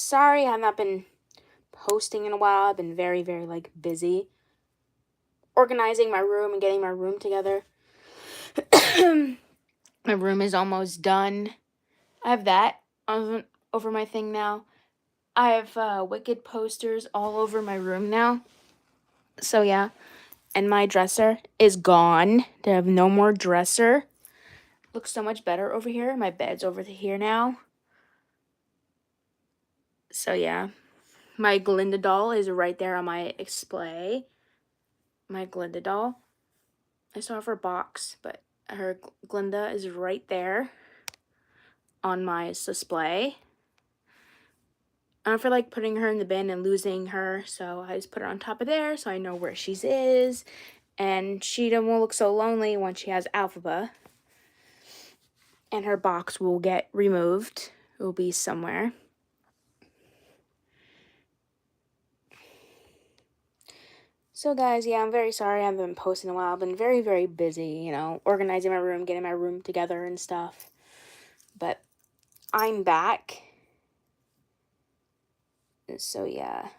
sorry I've not been posting in a while. I've been very, very, like, busy organizing my room and getting my room together. My room is almost done. I have that over my thing now. I have Wicked posters all over my room now. So, yeah. And my dresser is gone. I have no more dresser. Looks so much better over here. My bed's over here now. So, yeah. My Glinda doll is right there on my display. My Glinda doll. I still have her box, but her Glinda is right there on my display. I don't feel like putting her in the bin and losing her, so I just put her on top of there so I know where she is. And she won't look so lonely when she has Alphaba. And her box will get removed. It will be somewhere. So guys, yeah, I'm very sorry I haven't been posting in a while. I've been very, very busy, organizing my room, getting my room together and stuff. But I'm back. So yeah.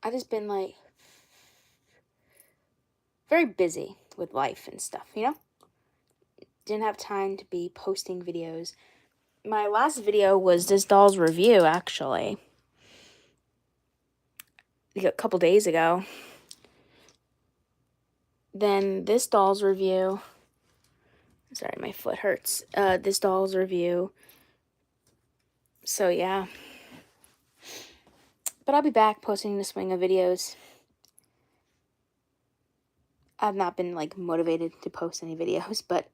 I've just been like very busy with life and stuff, Didn't have time to be posting videos. My last video was this doll's review, actually. A couple days ago. Then this doll's review. Sorry, my foot hurts. This doll's review. So, yeah. But I'll be back posting the swing of videos. I've not been, motivated to post any videos, but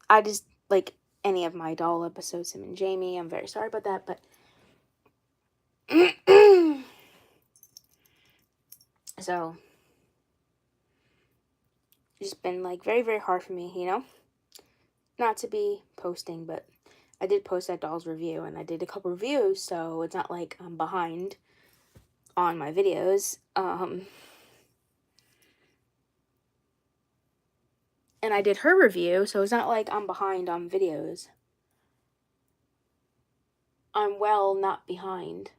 I just, any of my doll episodes, him and Jamie, I'm very sorry about that, but so it's just been, very, very hard for me, not to be posting, but I did post that doll's review, and I did a couple reviews, so it's not like I'm behind on my videos, and I did her review, so it's not like I'm behind on videos. I'm well not behind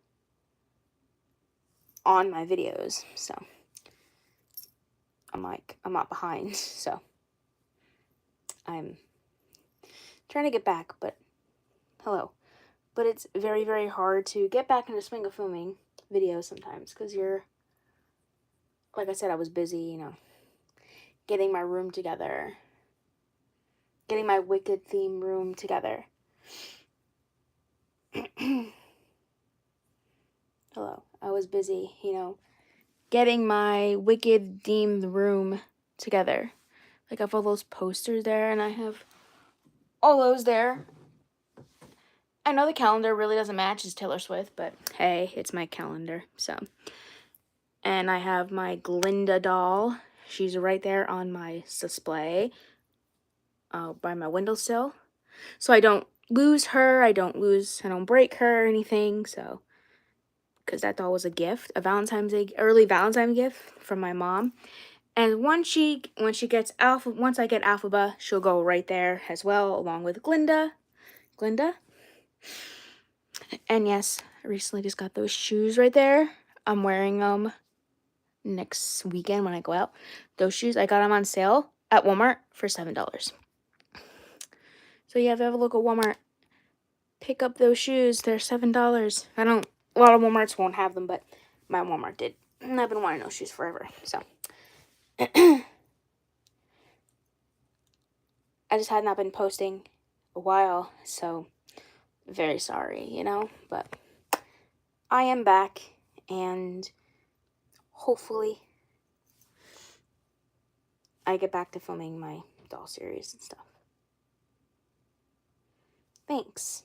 on my videos, so I'm not behind, so I'm trying to get back, but hello. But it's very, very hard to get back in the swing of filming videos sometimes, because like I said, I was busy, getting my room together, getting my Wicked theme room together. Hello. I was busy, getting my Wicked themed room together. I have all those posters there, and I have all those there. I know the calendar really doesn't match as Taylor Swift, but hey, it's my calendar, so. And I have my Glinda doll. She's right there on my display by my windowsill. So I don't lose her, I don't break her or anything, so. Because that doll was a gift, early Valentine's gift from my mom. And once I get Alphaba, she'll go right there as well, along with Glinda. And yes, I recently just got those shoes right there. I'm wearing them next weekend when I go out. Those shoes, I got them on sale at Walmart for $7. So yeah, if you have a look at Walmart, pick up those shoes. They're $7. A lot of Walmarts won't have them, but my Walmart did. And I've been wanting those shoes forever, so. I just had not been posting a while, so very sorry, but I am back, and hopefully I get back to filming my doll series and stuff. Thanks.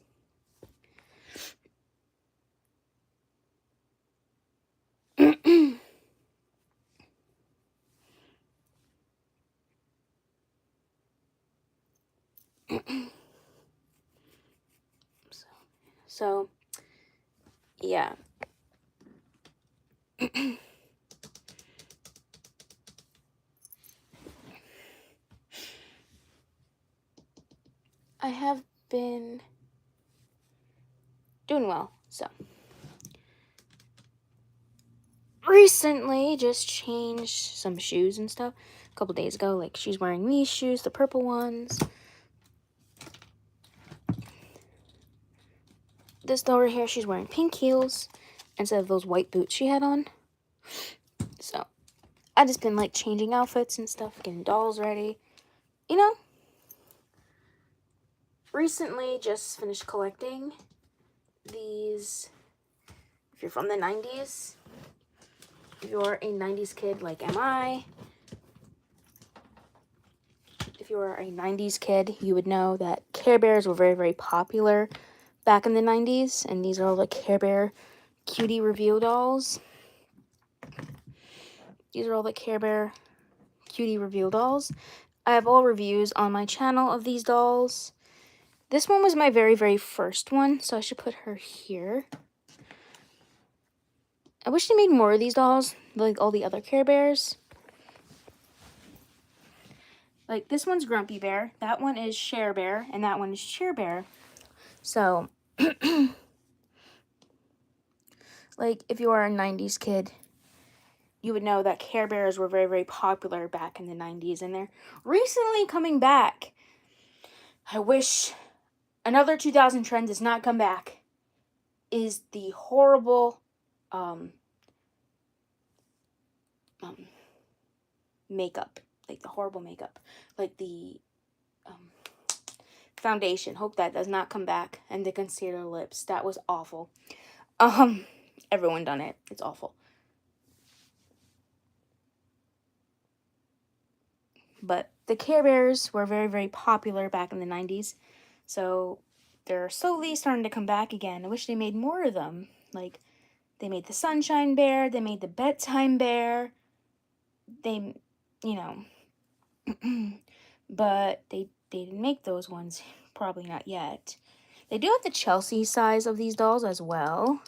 So, yeah. I have been doing well. So recently just changed some shoes and stuff a couple days ago. Like, she's wearing these shoes, the purple ones. This over here, she's wearing pink heels instead of those white boots she had on. So I just been like changing outfits and stuff, getting dolls ready. You know, recently just finished collecting these. If you're from the 90s, if you're a 90s kid like am I, if you are a 90s kid, you would know that Care Bears were very, very popular back in the 90s. And these are all the Care Bear cutie reveal dolls. These are all the Care Bear cutie reveal dolls. I have all reviews on my channel of these dolls. This one was my very, very first one, so I should put her here. I wish they made more of these dolls, like all the other Care Bears. Like, this one's Grumpy Bear, that one is Share Bear, and that one is Cheer Bear. So, like, if you are a 90s kid, you would know that Care Bears were very, very popular back in the 90s, and they're recently coming back. I wish another 2000 trend does not come back, is the horrible makeup. Like, the horrible makeup. Like, the foundation. Hope that does not come back. And the concealer lips. That was awful. Everyone done it. It's awful. But the Care Bears were very, very popular back in the 90s. So they're slowly starting to come back again. I wish they made more of them. Like, they made the Sunshine Bear. They made the Bedtime Bear. They, you know. But they didn't make those ones. Probably not yet. They do have the Chelsea size of these dolls as well.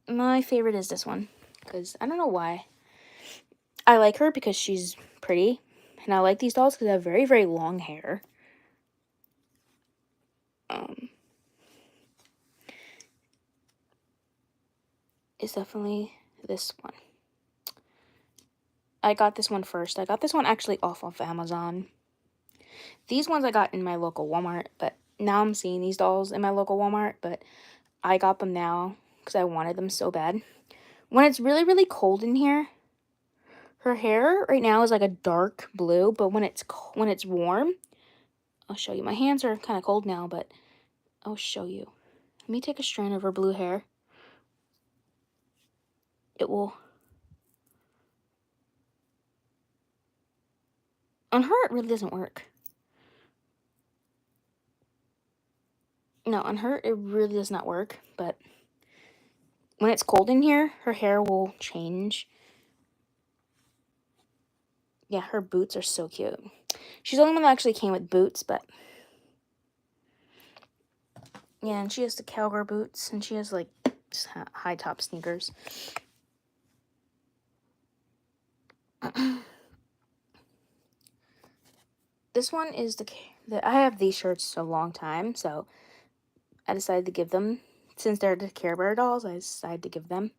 My favorite is this one. Because I don't know why. I like her because she's pretty. And I like these dolls because they have very, very long hair. It's definitely this one. I got this one first. I got this one actually off of Amazon. These ones I got in my local Walmart, but now I'm seeing these dolls in my local Walmart, but I got them now because I wanted them so bad. When it's really, really cold in here, her hair right now is like a dark blue, but when it's warm, I'll show you. My hands are kind of cold now, but I'll show you. Let me take a strand of her blue hair. It will... On her, it really doesn't work. No, on her, it really does not work, but when it's cold in here, her hair will change. Yeah, her boots are so cute. She's the only one that actually came with boots, but... Yeah, and she has the cowgirl boots, and she has, like, high top sneakers. This one is I have these shirts a long time, so I decided to give them, since they're the Care Bear dolls, I decided to give them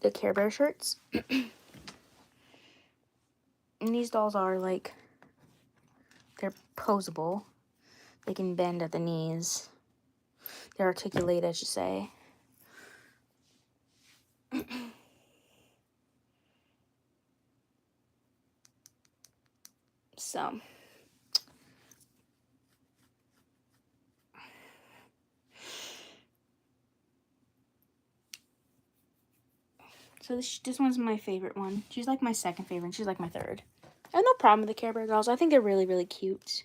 the Care Bear shirts. And these dolls are, like, they're posable. They can bend at the knees. They're articulate, I should say. So this one's my favorite one. She's like my second favorite, and she's like my third. I have no problem with the Care Bear dolls. I think they're really, really cute.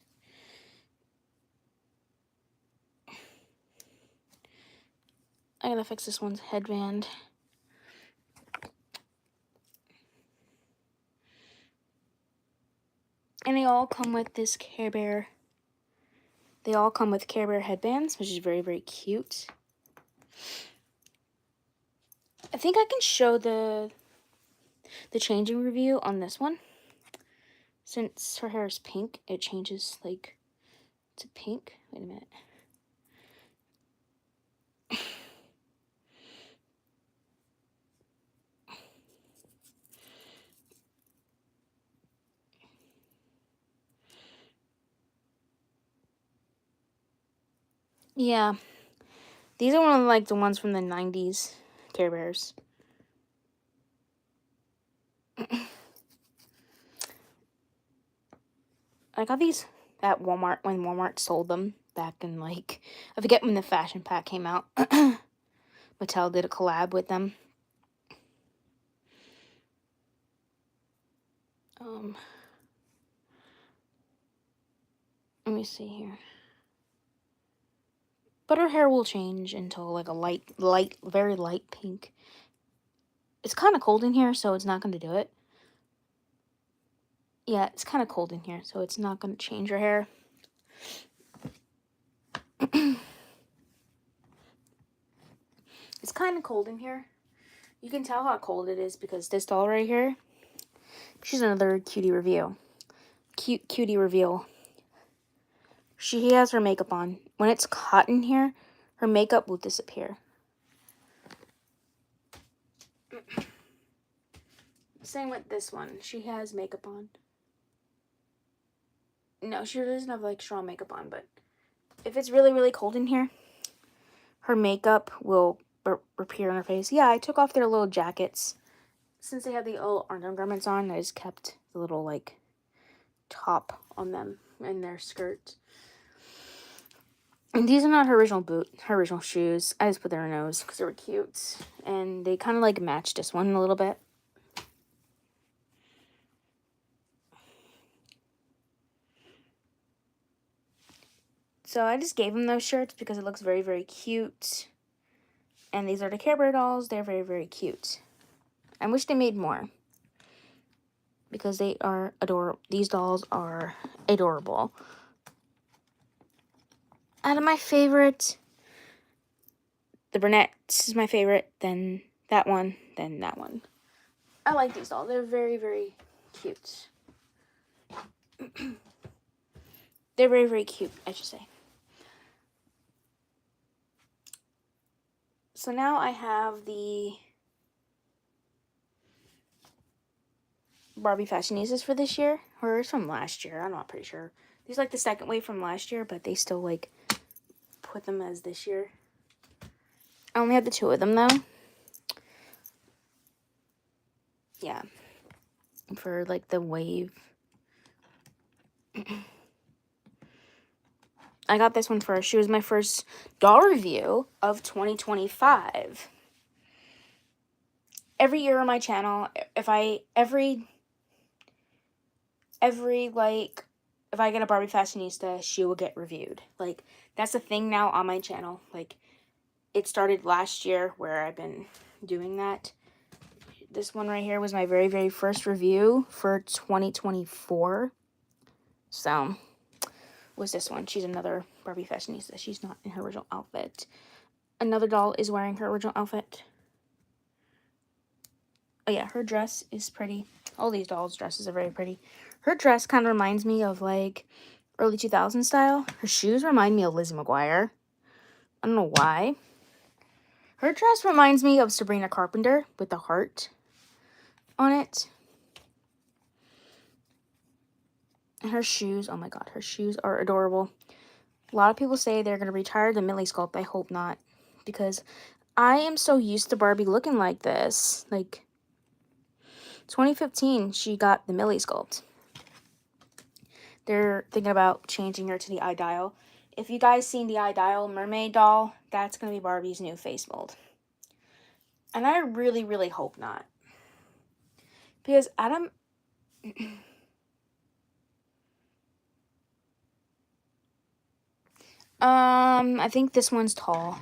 I gotta fix this one's headband. And they all come with this Care Bear. They all come with Care Bear headbands, which is very, very cute. I think I can show the changing review on this one. Since her hair is pink, it changes, like, It's a pink. Wait a minute. Yeah. These are one of like the ones from the 90s Care Bears. I got these at Walmart when Walmart sold them back in like, I forget when the fashion pack came out. Mattel did a collab with them. Let me see here. But her hair will change until like a light, very light pink. It's kind of cold in here, so it's not going to do it. Yeah, it's kind of cold in here, so it's not going to change her hair. It's kind of cold in here. You can tell how cold it is because this doll right here, she's another cutie reveal. Cutie reveal. She has her makeup on. When it's hot in here, her makeup will disappear. Same with this one. She has makeup on. No, she doesn't have like strong makeup on, but if it's really, really cold in here, her makeup will appear on her face. Yeah, I took off their little jackets. Since they had the little undergarments on, I just kept the little like top on them and their skirts. And these are not her original her original shoes. I just put them in her nose because they were cute. And they kind of like matched this one a little bit. So I just gave them those shirts because it looks very, very cute. And these are the Care Bear dolls. They're very, very cute. I wish they made more. Because they are adorable. These dolls are adorable. Out of my favorite, the brunette is my favorite. Then that one. Then that one. I like these dolls. They're very, very cute. They're very, very cute, I should say. So now I have the Barbie Fashionistas for this year. Or it's from last year. I'm not pretty sure. These are like the second wave from last year, but they still like put them as this year. I only have the 2 of them though. Yeah. For like the wave. I got this one first. She was my first doll review of 2025. Every year on my channel, if I get a Barbie Fashionista, she will get reviewed. Like, that's a thing now on my channel. Like, it started last year where I've been doing that. This one right here was my very, very first review for 2024. So, was this one. She's another Barbie Fashionista. She's not in her original outfit. Another doll is wearing her original outfit. Oh yeah, her dress is pretty. All these dolls' dresses are very pretty. Her dress kind of reminds me of like early 2000s style. Her shoes remind me of Lizzie McGuire. I don't know why. Her dress reminds me of Sabrina Carpenter with the heart on it. And her shoes, oh my god, her shoes are adorable. A lot of people say they're going to retire the Millie sculpt. I hope not. Because I am so used to Barbie looking like this. Like, 2015, she got the Millie sculpt. They're thinking about changing her to the iDial. If you guys seen the iDial mermaid doll, that's going to be Barbie's new face mold. And I really, really hope not. Because Adam... I think this one's tall.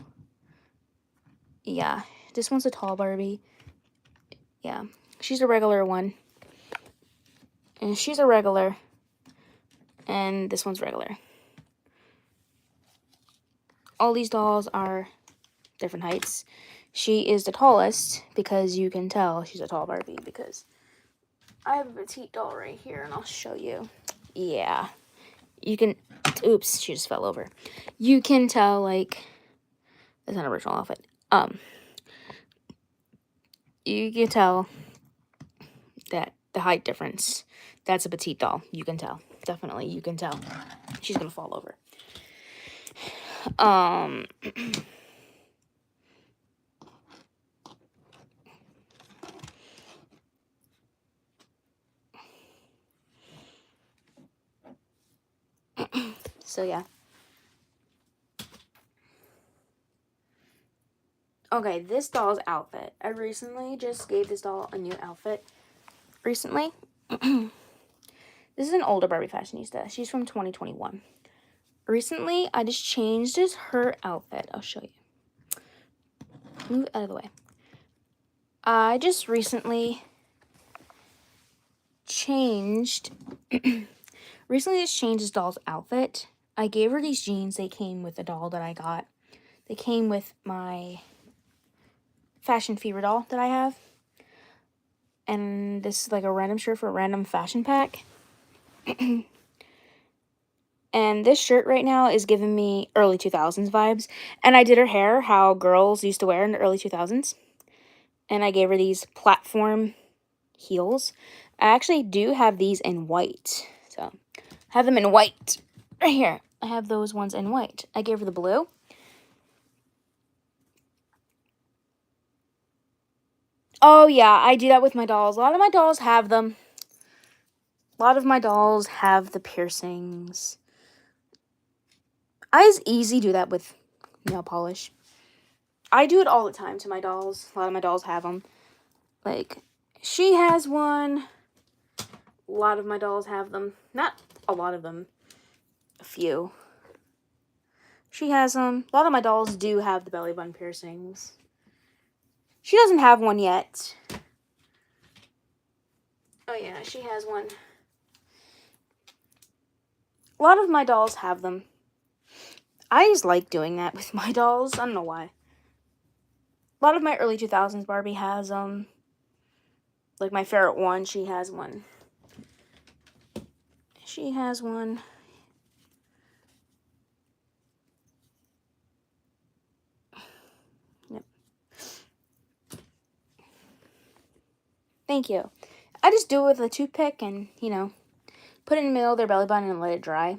Yeah, this one's a tall Barbie. Yeah, she's a regular one. And she's a regular. And this one's regular. All these dolls are different heights. She is the tallest because you can tell she's a tall Barbie because I have a petite doll right here and I'll show you. Yeah. You can, oops, she just fell over. You can tell, like, that's not an original outfit. You can tell that the height difference, that's a petite doll. You can tell. Definitely, you can tell. She's gonna fall over. So yeah. Okay, this doll's outfit. I recently just gave this doll a new outfit. Recently. This is an older Barbie fashionista. She's from 2021. Recently, I just changed her outfit. I'll show you. Move it out of the way. I just recently changed this doll's outfit. I gave her these jeans. They came with a doll that I got. They came with my Fashion Fever doll that I have. And this is like a random shirt for a random fashion pack. And this shirt right now is giving me early 2000s vibes. And I did her hair how girls used to wear in the early 2000s. And I gave her these platform heels. I actually do have these in white. So, I have them in white. Right here. I have those ones in white. I gave her the blue. Oh, yeah, I do that with my dolls. A lot of my dolls have them. A lot of my dolls have the piercings. I as easy do that with nail polish. I do it all the time to my dolls. A lot of my dolls have them. Like, she has one. A lot of my dolls have them. Not a lot of them. A few. She has them. A lot of my dolls do have the belly button piercings. She doesn't have one yet. Oh, yeah, she has one. A lot of my dolls have them. I just like doing that with my dolls. I don't know why. A lot of my early 2000s Barbie has them. Like my favorite one, she has one. She has one. Yep. Thank you. I just do it with a toothpick and, you know, put it in the middle of their belly button and let it dry.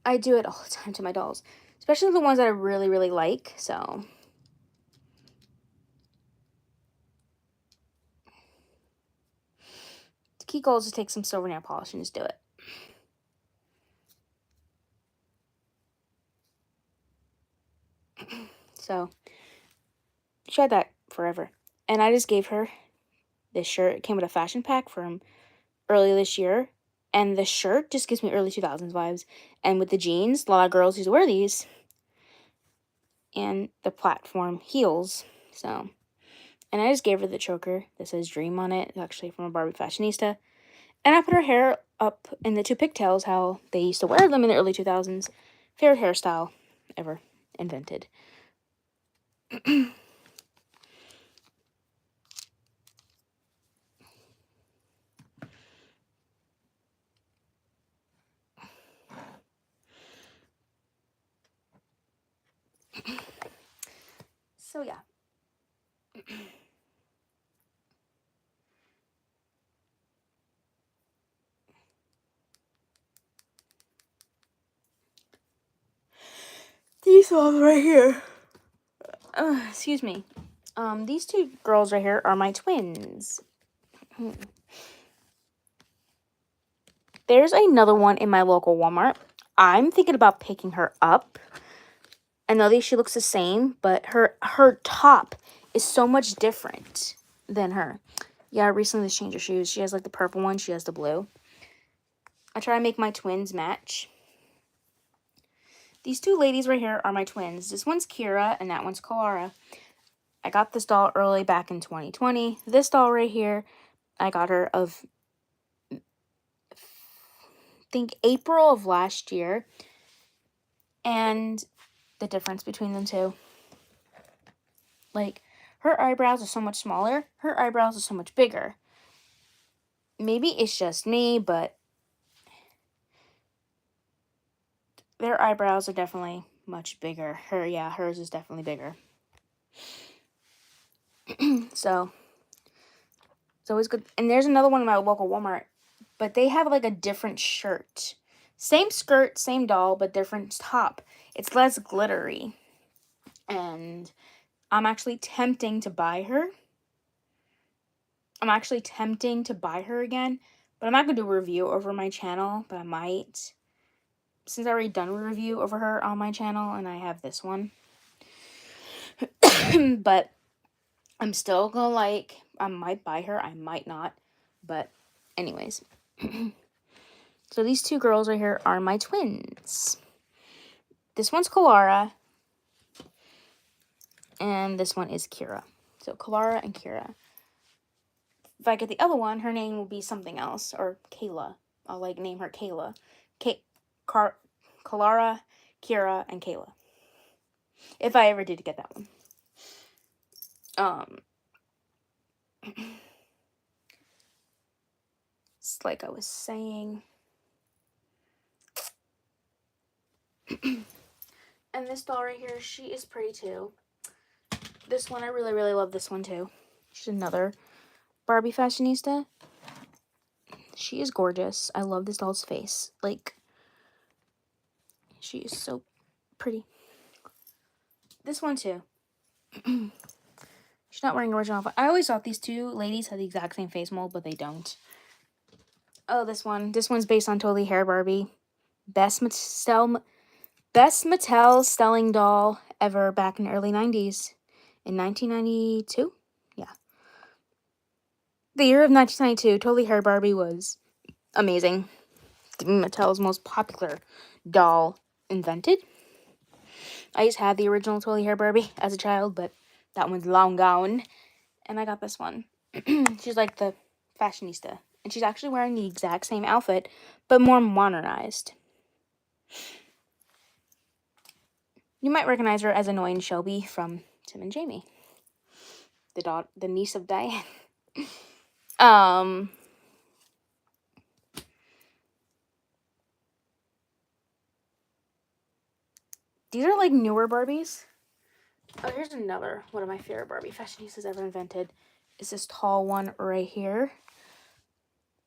I do it all the time to my dolls. Especially the ones that I really, really like, so. The key goal is to take some silver nail polish and just do it. So, she had that forever. And I just gave her this shirt. It came with a fashion pack from early this year. And the shirt just gives me early 2000s vibes. And with the jeans, a lot of girls used to wear these. And the platform heels. So, and I just gave her the choker that says Dream on it. It's actually from a Barbie fashionista. And I put her hair up in the two pigtails, how they used to wear them in the early 2000s. Favorite hairstyle ever invented. So, yeah. These ones right here. Excuse me. These two girls right here are my twins. There's another one in my local Walmart. I'm thinking about picking her up. I know she looks the same, but her top is so much different than her. Yeah, I recently changed her shoes. She has like the purple one. She has the blue. I try to make my twins match. These two ladies right here are my twins. This one's Kira and that one's Kalara. I got this doll early back in 2020. This doll right here, I got her of, I think, April of last year. And the difference between them two. Like, her eyebrows are so much smaller. Her eyebrows are so much bigger. Maybe it's just me, but their eyebrows are definitely much bigger. Hers is definitely bigger. So it's always good. And there's another one in my local Walmart, but they have like a different shirt. Same skirt, same doll, but different top. It's less glittery. And I'm actually tempting to buy her. Again, but I'm not going to do a review over my channel, but I might. Since I already done a review over her on my channel, and I have this one. But I'm still gonna I might buy her, I might not. But anyways. So these two girls right here are my twins. This one's Kalara. And this one is Kira. So Kalara and Kira. If I get the other one, her name will be something else. Or Kayla. I'll name her Kayla. Kalara, Kira, and Kayla. If I ever did get that one. It's like I was saying. And this doll right here, she is pretty too. This one, I really, really love this one too. She's another Barbie fashionista. She is gorgeous. I love this doll's face. She is so pretty. This one too. She's not wearing original outfit. I always thought these two ladies had the exact same face mold, but they don't. Oh, this one. This one's based on Totally Hair Barbie. Best Mattel selling doll ever back in the early 90s. In 1992? Yeah. The year of 1992, Totally Hair Barbie was amazing. Mattel's most popular doll invented. I used to have the original Totally Hair Barbie as a child, but that one's long gone. And I got this one. She's like the fashionista. And she's actually wearing the exact same outfit, but more modernized. You might recognize her as annoying Shelby from Tim and Jamie. The niece of Diane. These are like newer Barbies. Oh, here's another one of my favorite Barbie fashionistas ever invented. Is this tall one right here.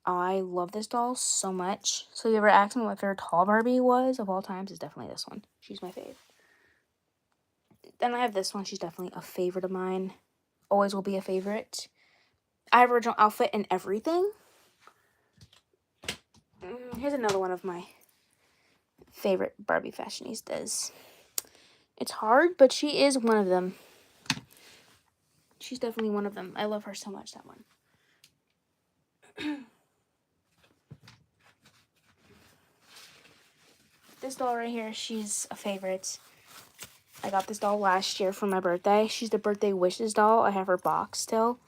I love this doll so much. So if you ever asked me what my favorite tall Barbie was of all times, it's definitely this one. She's my fave. Then I have this one. She's definitely a favorite of mine. Always will be a favorite. I have original outfit and everything. Here's another one of my favorite Barbie fashionistas. It's hard, but she is one of them. She's definitely one of them. I love her so much, that one. This doll right here, she's a favorite. I got this doll last year for my birthday. She's the birthday wishes doll. I have her box still.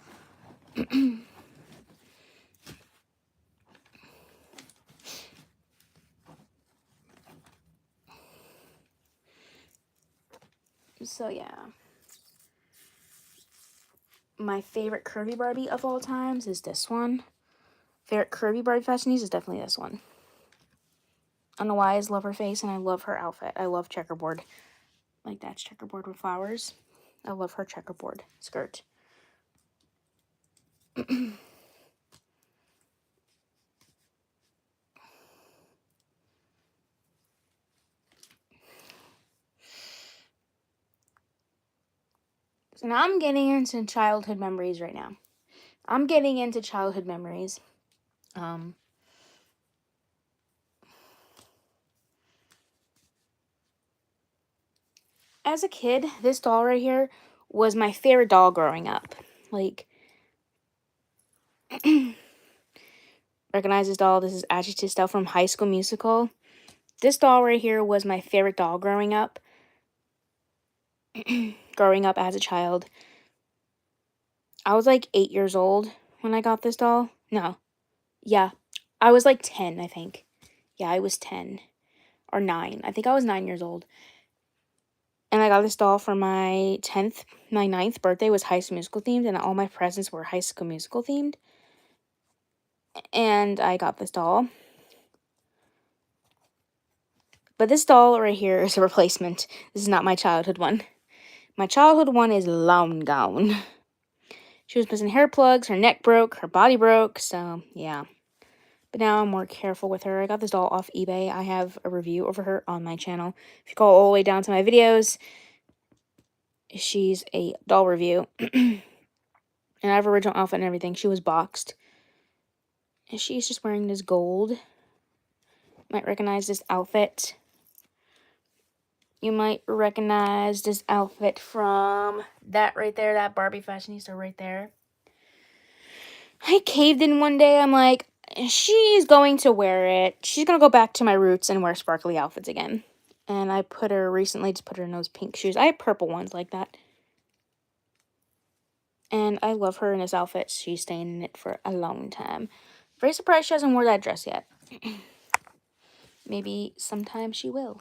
So yeah. My favorite curvy Barbie of all times is this one. Favorite curvy Barbie fashionista is definitely this one. I don't know why, I just love her face and I love her outfit. I love checkerboard. Like that's checkerboard with flowers. I love her checkerboard skirt. So now I'm getting into childhood memories right now. As a kid, this doll right here was my favorite doll growing up. Recognize this doll? This is Adjective Style from High School Musical. This doll right here was my favorite doll growing up. Growing up as a child. I was 8 years old when I got this doll. No. Yeah. I was 10, I think. Yeah, I was 10. Or 9. I think I was 9 years old. And I got this doll for my 9th birthday was High School Musical themed. And all my presents were High School Musical themed. And I got this doll. But this doll right here is a replacement. This is not my childhood one. My childhood one is Lawn Gown. She was missing hair plugs, her neck broke, her body broke, so yeah. But now I'm more careful with her. I got this doll off eBay. I have a review of her on my channel. If you go all the way down to my videos, she's a doll review. And I have original outfit and everything. She was boxed. And she's just wearing this gold. You might recognize this outfit. You might recognize this outfit from that right there, that Barbie fashionista right there. I caved in one day. I'm like, she's going to wear it. She's going to go back to my roots and wear sparkly outfits again. And I recently just put her in those pink shoes. I have purple ones like that. And I love her in this outfit. She's staying in it for a long time. Very surprised she hasn't worn that dress yet. Maybe sometime she will.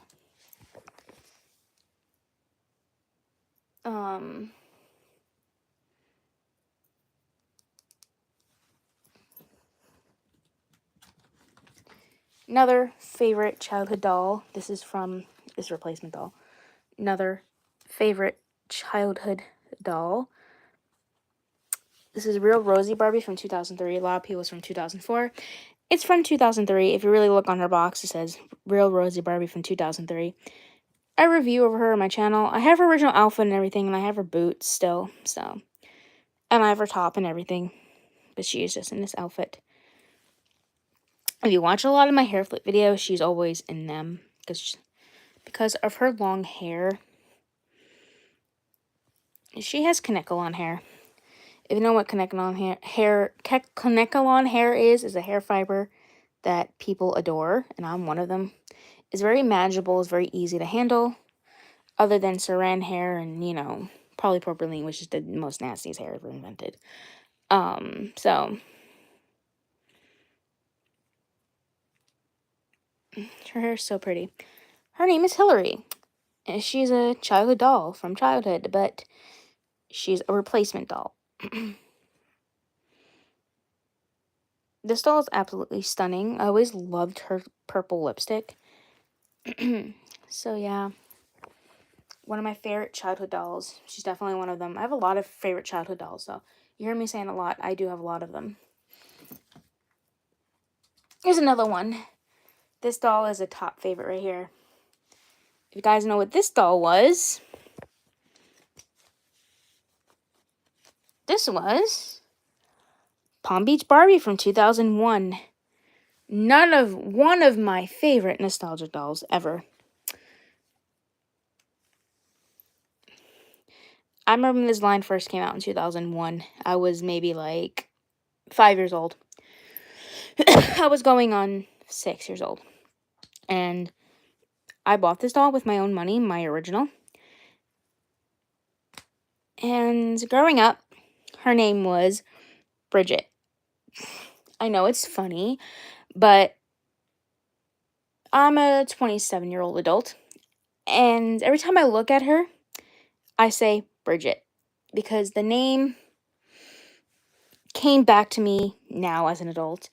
Another favorite childhood doll. This is from this replacement doll. Another favorite childhood doll. This is Real Rosie Barbie from 2003. A lot of people is from 2004. It's from 2003. If you really look on her box, it says Real Rosie Barbie from 2003. I review of her on my channel. I have her original outfit and everything, and I have her boots still, so. And I have her top and everything, but she is just in this outfit. If you watch a lot of my hair flip videos, she's always in them, because of her long hair. She has Kanekalon hair. If you know what Kanekalon hair is a hair fiber that people adore, and I'm one of them. It's very manageable, it's very easy to handle, other than saran hair and, you know, polypropylene, which is the most nastiest hair ever invented. So her hair is so pretty. Her name is Hillary. And she's a childhood doll from childhood, but she's a replacement doll. This doll is absolutely stunning. I always loved her purple lipstick. So yeah, one of my favorite childhood dolls. She's definitely one of them. I have a lot of favorite childhood dolls, so you hear me saying a lot. I do have a lot of them. Here's another one. This doll is a top favorite right here. If you guys know what this doll was, this was Palm Beach Barbie from 2001. One of my favorite nostalgia dolls ever. I remember when this line first came out in 2001. I was maybe like 5 years old. I was going on 6 years old. And I bought this doll with my own money, my original. And growing up, her name was Bridget. I know it's funny, but I'm a 27-year-old adult. And every time I look at her, I say Bridget. Because the name came back to me now as an adult.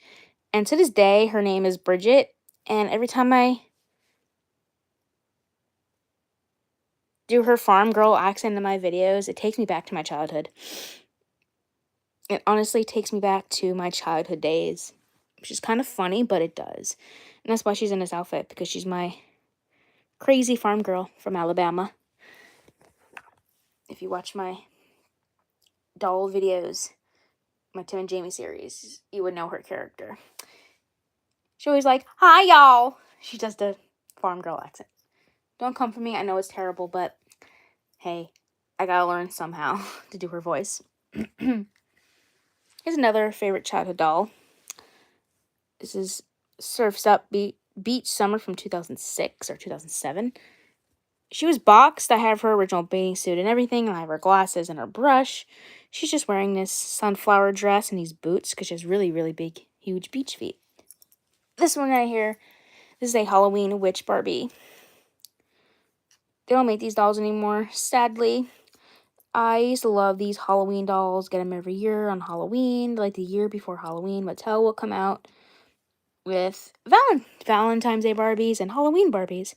And to this day, her name is Bridget. And every time I do her farm girl accent in my videos, it takes me back to my childhood. It honestly takes me back to my childhood days. Which is kind of funny, but it does. And that's why she's in this outfit, because she's my crazy farm girl from Alabama. If you watch my doll videos, my Tim and Jamie series, you would know her character. She always like, hi y'all. She does the farm girl accent. Don't come for me, I know it's terrible, but hey, I gotta learn somehow to do her voice. Here's another favorite childhood doll. This is Surf's Up Beach Summer from 2006 or 2007. She was boxed. I have her original bathing suit and everything, and I have her glasses and her brush. She's just wearing this sunflower dress and these boots because she has really, really big, huge beach feet. This one right here, this is a Halloween witch Barbie. They don't make these dolls anymore, sadly. I used to love these Halloween dolls, get them every year on Halloween, like the year before Halloween. Mattel will come out with Valentine's Day Barbies and Halloween Barbies.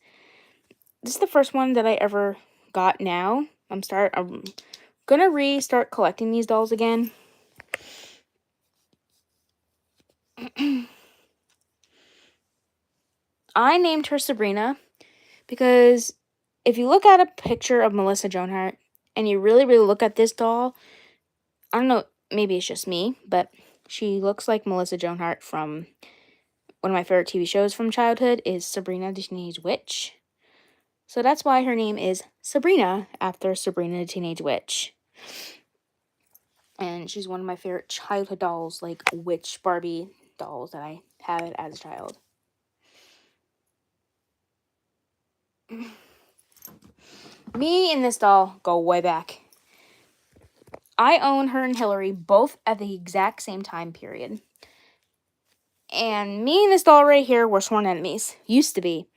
This is the first one that I ever got now. I'm gonna restart collecting these dolls again. I named her Sabrina because if you look at a picture of Melissa Joan Hart and you really, really look at this doll, I don't know, maybe it's just me, but she looks like Melissa Joan Hart from one of my favorite TV shows from childhood is Sabrina the Teenage Witch. So that's why her name is Sabrina, after Sabrina the Teenage Witch. And she's one of my favorite childhood dolls, like witch Barbie dolls that I had as a child. Me and this doll go way back. I own her and Hillary both at the exact same time period. And me and this doll right here were sworn enemies. Used to be.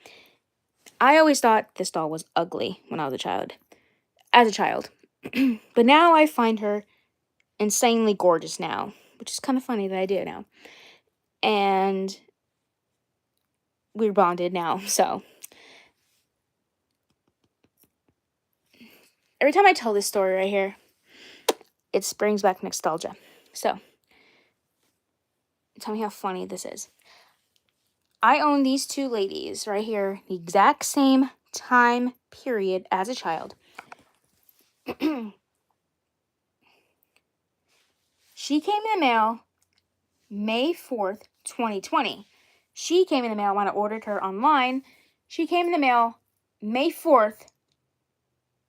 I always thought this doll was ugly when I was a child. As a child. But now I find her insanely gorgeous now. Which is kind of funny that I do now. And we're bonded now, so. Every time I tell this story right here, it brings back nostalgia. So, tell me how funny this is. I own these two ladies right here, the exact same time period as a child. She came in the mail May 4th, 2020. She came in the mail when I ordered her online. She came in the mail May 4th,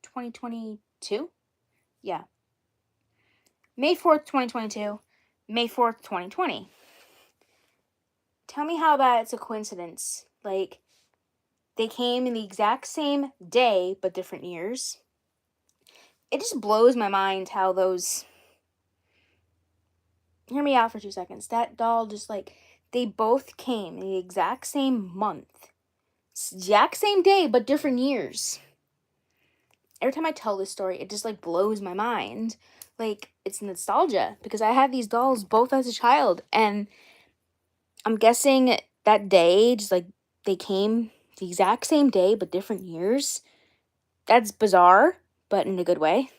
2022? Yeah. May 4th, 2022. May 4th, 2020. Tell me how that's a coincidence. Like, they came in the exact same day, but different years. It just blows my mind how those... Hear me out for 2 seconds. That doll just, like, they both came in the exact same month. Exact same day, but different years. Every time I tell this story, it just, like, blows my mind. Like, it's nostalgia, because I had these dolls both as a child, and I'm guessing that day, just, like, they came the exact same day, but different years. That's bizarre, but in a good way.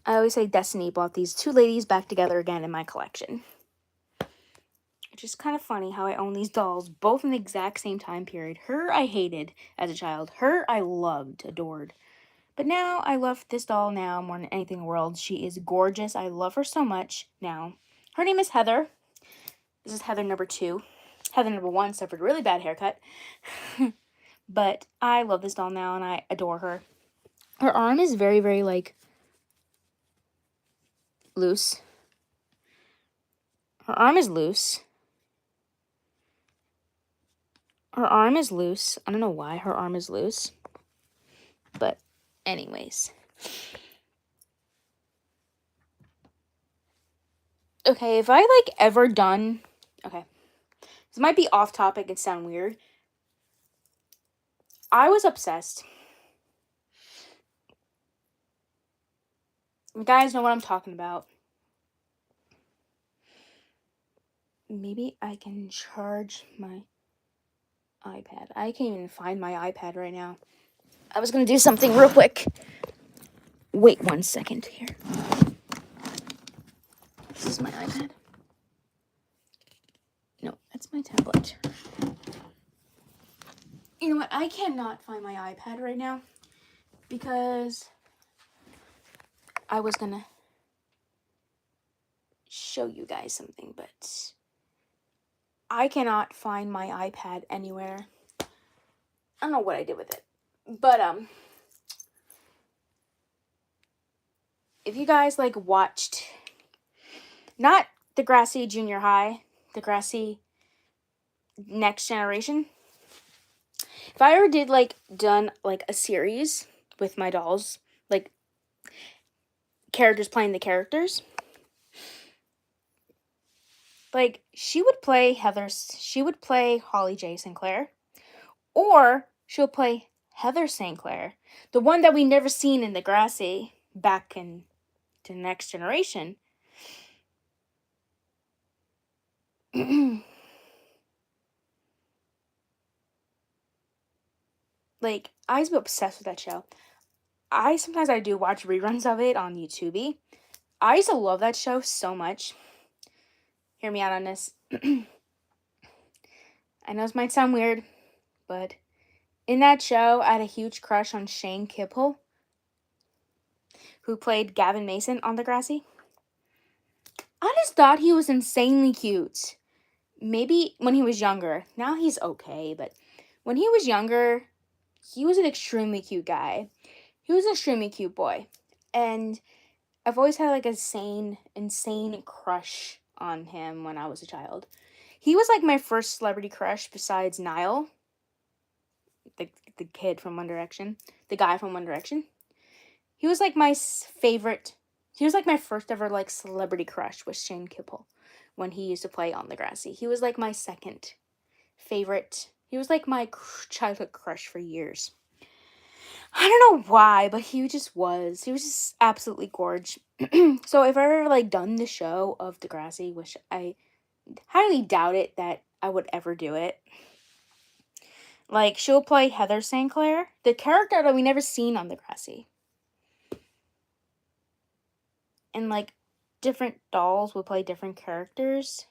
I always say destiny brought these two ladies back together again in my collection. It's just kind of funny how I own these dolls both in the exact same time period. Her I hated as a child. Her I loved, adored. But now I love this doll now more than anything in the world. She is gorgeous. I love her so much now. Her name is Heather. This is Heather number 2. Heather number 1 suffered a really bad haircut. But I love this doll now and I adore her. Her arm is very, very, like, loose. Her arm is loose. Her arm is loose. I don't know why her arm is loose. But anyways. Okay, if I, like, ever done... Okay. This might be off topic and sound weird. I was obsessed. You guys know what I'm talking about. Maybe I can charge my iPad. I can't even find my iPad right now. I was going to do something real quick. Wait 1 second here. This is my iPad. No, that's my tablet. You know what? I cannot find my iPad right now because I was going to show you guys something, but I cannot find my iPad anywhere. I don't know what I did with it. But, if you guys, like, watched, not Degrassi Junior High, Degrassi Next Generation. If I ever did, like, done, like, a series with my dolls, like, characters playing the characters, like, she would play she would play Holly J. Sinclair, or she'll play Heather Sinclair, the one that we never seen in Degrassi back in the Next Generation. Like, I used to be obsessed with that show. Sometimes I do watch reruns of it on YouTube. I used to love that show so much. Hear me out on this. I know this might sound weird, but in that show, I had a huge crush on Shane Kipple, who played Gavin Mason on Degrassi. I just thought he was insanely cute. Maybe when he was younger. Now he's okay, but when he was younger, he was an extremely cute guy. He was an extremely cute boy. And I've always had like a insane crush on him when I was a child. He was like my first celebrity crush besides Niall, the kid from One Direction, the guy from One Direction. He was like my favorite. He was like my first ever like celebrity crush was Shane Kipple when he used to play on Degrassi. He was like my second favorite. He was like my childhood crush for years. I don't know why, but he just was. He was just absolutely gorgeous. So if I ever like done the show of Degrassi, which I highly doubt it that I would ever do it. Like, she'll play Heather St. Clair, the character that we never seen on Degrassi. And like different dolls will play different characters.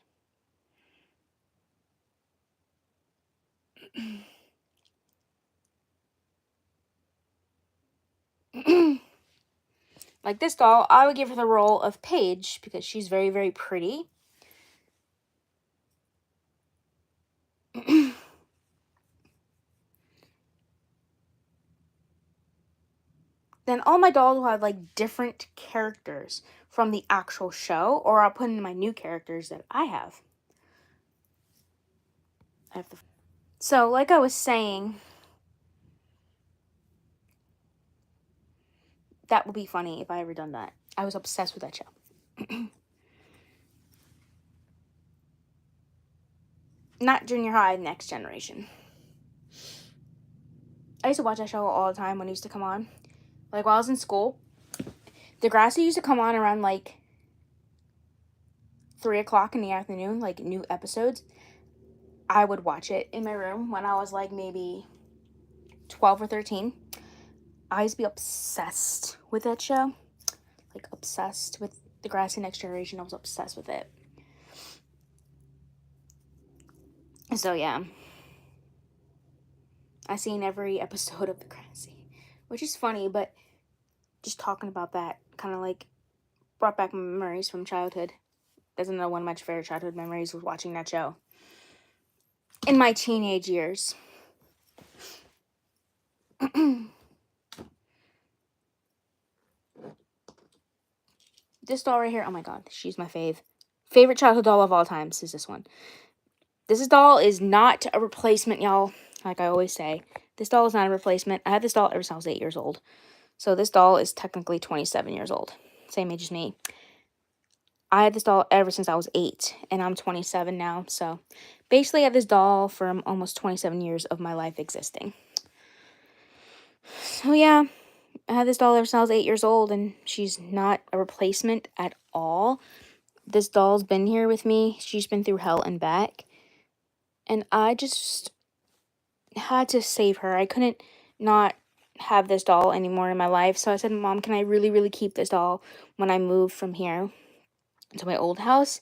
Like this doll, I would give her the role of Paige because she's very, very pretty. Then all my dolls will have like different characters from the actual show, or I'll put in my new characters that I have. So, like I was saying, that would be funny if I ever done that. I was obsessed with that show. Not Junior High, Next Generation. I used to watch that show all the time when it used to come on. Like, while I was in school, Degrassi used to come on around, like, 3 o'clock in the afternoon, like, new episodes. I would watch it in my room when I was, like, maybe 12 or 13. I used to be obsessed with that show. Like, obsessed with Degrassi Next Generation. I was obsessed with it. So, yeah. I've seen every episode of Degrassi, which is funny, but just talking about that kind of, like, brought back memories from childhood. Doesn't know one of my favorite childhood memories was watching that show. In my teenage years. This doll right here, oh my god, she's my fave. Favorite childhood doll of all times is this one. This doll is not a replacement, y'all. Like I always say, this doll is not a replacement. I had this doll ever since I was 8 years old. So this doll is technically 27 years old. Same age as me. I had this doll ever since I was 8, and I'm 27 now. So basically I had this doll for almost 27 years of my life existing. So yeah, I had this doll ever since I was 8 years old, and she's not a replacement at all. This doll's been here with me. She's been through hell and back. And I just had to save her. I couldn't not have this doll anymore in my life. So I said, Mom, can I really, really keep this doll when I move from here to my old house?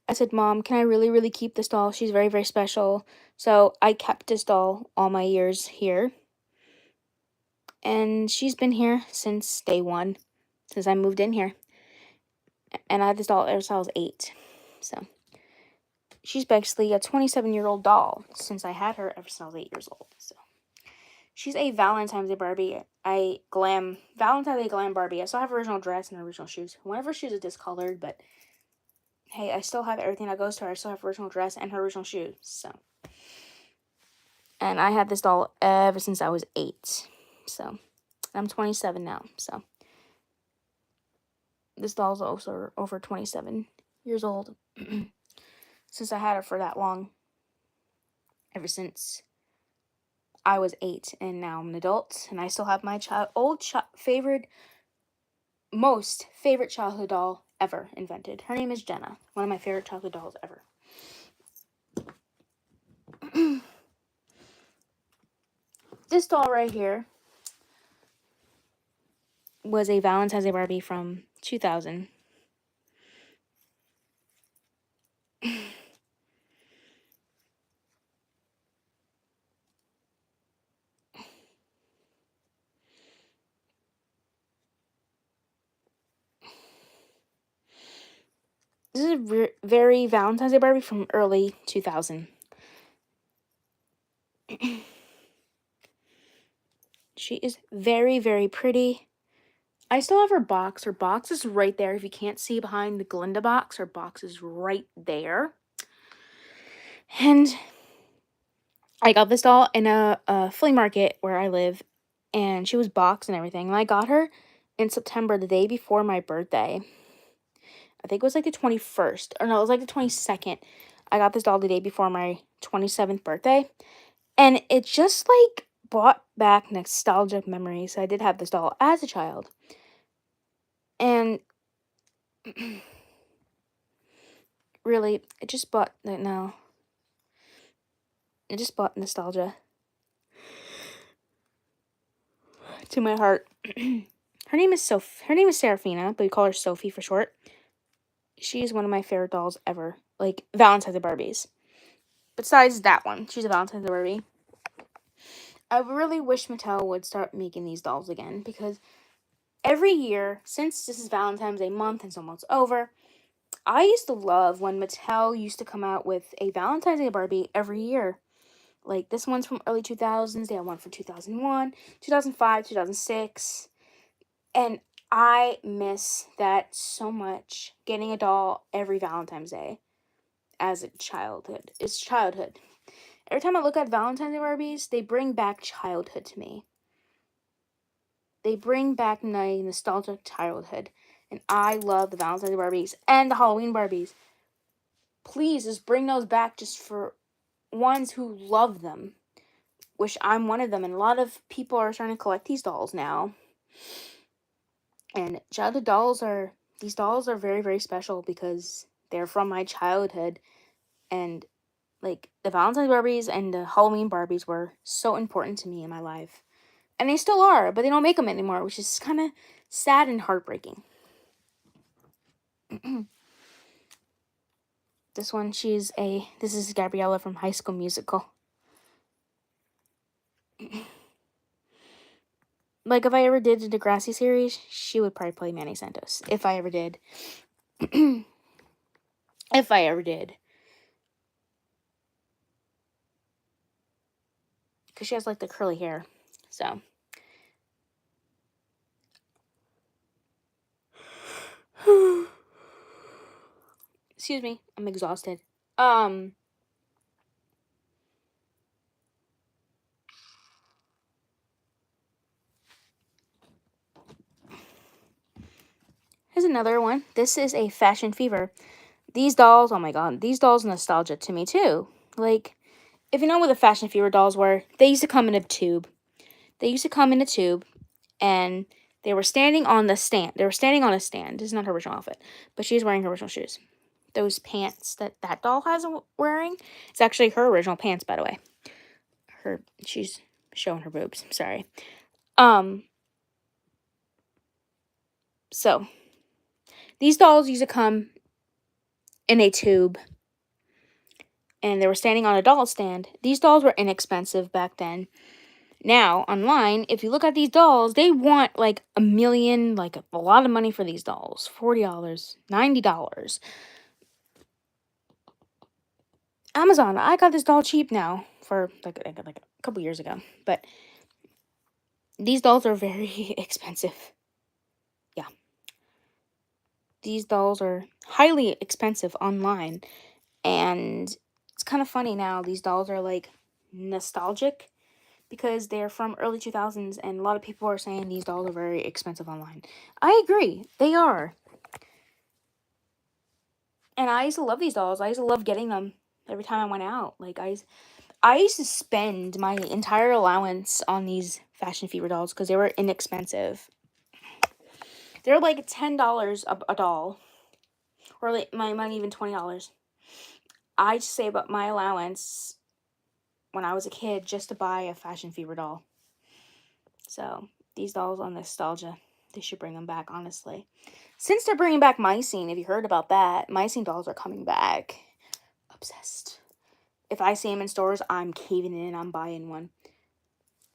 I said, Mom, can I really, really keep this doll? She's very, very special. So I kept this doll all my years here. And she's been here since day one, since I moved in here. And I had this doll ever since I was 8. So she's basically a 27-year-old doll since I had her ever since I was 8 years old. So she's a Valentine's Day Barbie. Valentine's Day glam Barbie. I still have her original dress and her original shoes. One of her shoes is discolored, but hey, I still have everything that goes to her. I still have her original dress and her original shoes. So, and I had this doll ever since I was 8. So I'm 27 now. So this doll's also over 27 years old. Since I had her for that long. Ever since I was 8, and now I'm an adult, and I still have my most favorite childhood doll ever invented. Her name is Jenna, one of my favorite childhood dolls ever. This doll right here was a Valentine's Day Barbie from 2000. This is a very Valentine's Day Barbie from early 2000. She is very, very pretty. I still have her box. Her box is right there. If you can't see behind the Glinda box, her box is right there. And I got this doll in a flea market where I live, and she was boxed and everything. And I got her in September, the day before my birthday. I think it was like the 21st. Or no, it was like the 22nd. I got this doll the day before my 27th birthday. And it just like brought back nostalgic memories. I did have this doll as a child. And really, it just brought nostalgia to my heart. Her name is Seraphina, but we call her Sophie for short. She is one of my favorite dolls ever. Like Valentine's Day Barbies. Besides that one, she's a Valentine's Day Barbie. I really wish Mattel would start making these dolls again, because every year, since this is Valentine's Day month and it's almost over, I used to love when Mattel used to come out with a Valentine's Day Barbie every year. Like, this one's from early 2000s. They had one from 2001, 2005, 2006. And I miss that so much, getting a doll every Valentine's Day as a childhood. It's childhood. Every time I look at Valentine's Day Barbies, they bring back childhood to me. They bring back my nostalgic childhood. And I love the Valentine's Day Barbies and the Halloween Barbies. Please, just bring those back just for ones who love them. Which I'm one of them. And a lot of people are starting to collect these dolls now. And these dolls are very, very special because they're from my childhood. And like the Valentine's Barbies and the Halloween Barbies were so important to me in my life. And they still are, but they don't make them anymore, which is kind of sad and heartbreaking. This is Gabriella from High School Musical. Like, if I ever did the Degrassi series, she would probably play Manny Santos. If I ever did. If I ever did. Because she has, like, the curly hair. So. Excuse me. I'm exhausted. Here's another one. This is a Fashion Fever. These dolls, oh my god, these dolls are nostalgia to me too. Like, if you know what the Fashion Fever dolls were, they used to come in a tube. And they were standing on the stand. They were standing on a stand. This is not her original outfit, but she's wearing her original shoes. Those pants that doll has wearing, it's actually her original pants, by the way. She's showing her boobs. I'm sorry. So these dolls used to come in a tube, and they were standing on a doll stand. These dolls were inexpensive back then. Now, online, if you look at these dolls, they want like $1 million, like a lot of money for these dolls. $40, $90. Amazon, I got this doll cheap now for like a couple years ago. But these dolls are very expensive. Yeah. These dolls are highly expensive online. And it's kind of funny now. These dolls are like nostalgic because they're from early 2000s, and a lot of people are saying these dolls are very expensive online. I agree. They are. And I used to love these dolls. I used to love getting them every time I went out. Like, I used to spend my entire allowance on these Fashion Fever dolls because they were inexpensive. They're like $10 a doll. Or like, might even $20. I save up my allowance when I was a kid just to buy a Fashion Fever doll. So these dolls on nostalgia, they should bring them back, honestly. Since they're bringing back Mycene, have you heard about that? Mycene dolls are coming back. Obsessed. If I see them in stores, I'm caving in. I'm buying one.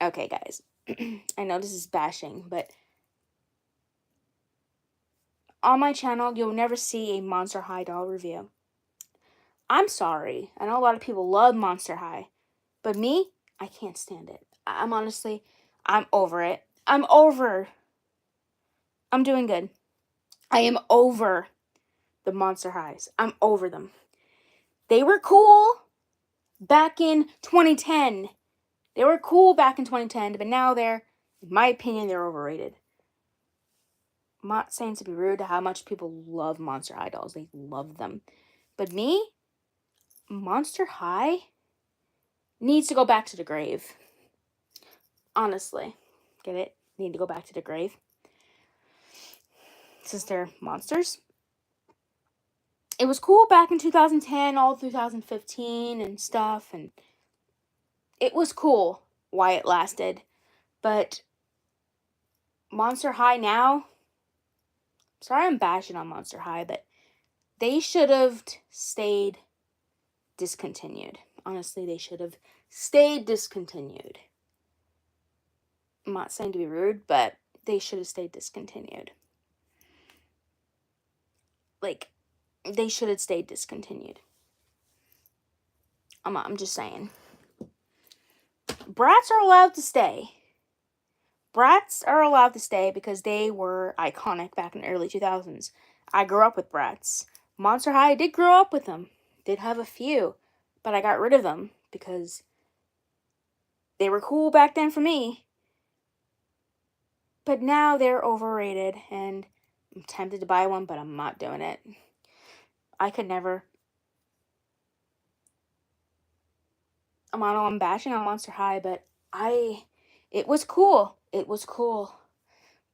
Okay, guys. I know this is bashing, but on my channel, you'll never see a Monster High doll review. I'm sorry. I know a lot of people love Monster High, but me, I can't stand it. I'm honestly, I'm over it. I'm doing good. I am over the Monster Highs. I'm over them. They were cool back in 2010. They were cool back in 2010, but now in my opinion, they're overrated. I'm not saying to be rude to how much people love Monster High dolls. They love them. But me, Monster High needs to go back to the grave. Honestly. Get it? Need to go back to the grave. Since they're monsters. It was cool back in 2010, all 2015 and stuff, and it was cool why it lasted. But Monster High now, sorry I'm bashing on Monster High, but they should have stayed discontinued. Honestly, they should have stayed discontinued. I'm not saying to be rude, but they should have stayed discontinued. Like, they should have stayed discontinued. I'm just saying. Brats are allowed to stay. Brats are allowed to stay because they were iconic back in the early 2000s. I grew up with Brats. Monster High, I did grow up with them. Did have a few, but I got rid of them because they were cool back then for me. But now they're overrated, and I'm tempted to buy one, but I'm not doing it. I could never. I'm bashing on Monster High, but it was cool. It was cool.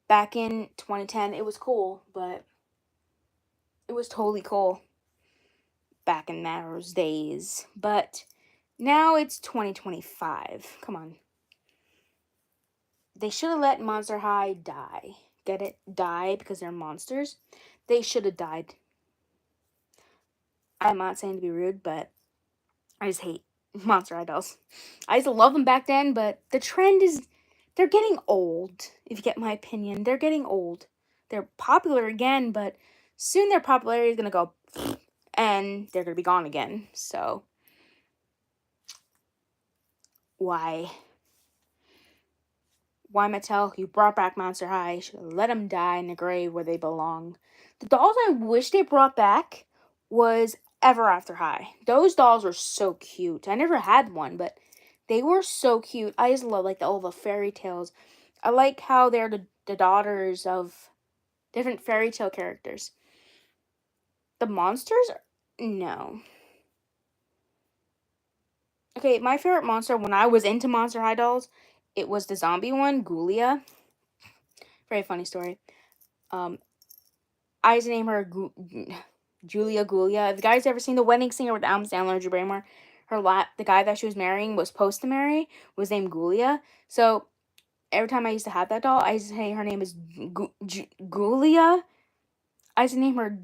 Back in 2010, it was cool, but it was totally cool back in those days. But now it's 2025. Come on. They should have let Monster High die. Get it? Die because they're monsters. They should have died. I'm not saying to be rude, but I just hate Monster High dolls. I used to love them back then, but the trend is they're getting old, if you get my opinion. They're getting old. They're popular again, but soon their popularity is going to go and they're going to be gone again. So, why? Why, Mattel, you brought back Monster High. You should let them die in the grave where they belong. The dolls I wish they brought back was Ever After High. Those dolls were so cute. I never had one, but they were so cute. I just love like all the fairy tales. I like how they're the daughters of different fairy tale characters. The monsters? No. Okay, my favorite monster when I was into Monster High dolls, it was the zombie one, Ghoulia. Very funny story. I used to name her Julia Ghoulia. Have you guys ever seen The Wedding Singer with Adam Sandler and Drew Barrymore? The guy that she was marrying was supposed to marry was named Ghoulia. So every time I used to have that doll, I used to say her name is Ghoulia. I used to name her.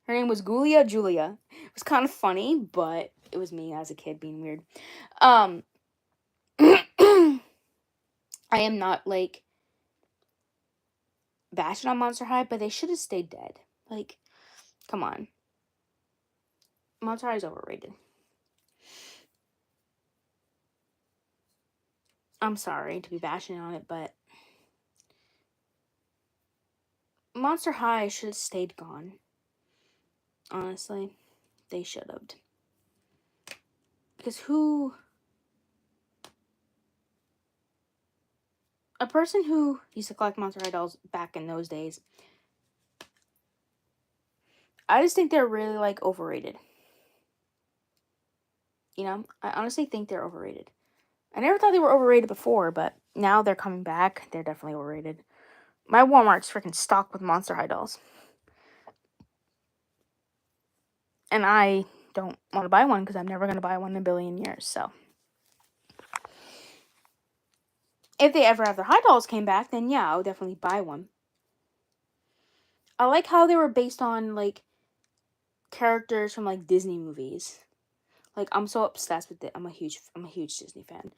Her name was Ghoulia Julia. It was kind of funny, but it was me as a kid being weird. I am not like bashing on Monster High, but they should have stayed dead. Like, come on. Monster High is overrated. I'm sorry to be bashing on it, but Monster High should have stayed gone. Honestly, they should have. Because a person who used to collect Monster High dolls back in those days, I just think they're really like overrated. You know, I honestly think they're overrated. I never thought they were overrated before, but now they're coming back. They're definitely overrated. My Walmart's freaking stocked with Monster High dolls. And I don't want to buy one because I'm never going to buy one in a billion years, so. if they ever have their high dolls came back, then yeah, I would definitely buy one. I like how they were based on, like, characters from, like, Disney movies. Like, I'm so obsessed with it. I'm a huge Disney fan.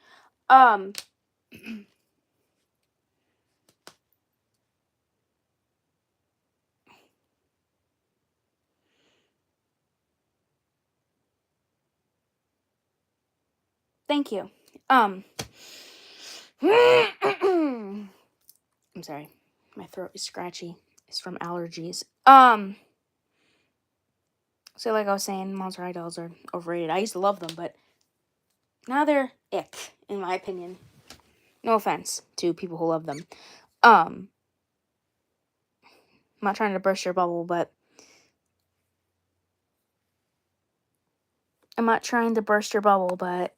Thank you. I'm sorry. My throat is scratchy. It's from allergies. So like I was saying, Monster High dolls are overrated. I used to love them, but now they're ick, in my opinion. No offense to people who love them. I'm not trying to burst your bubble, but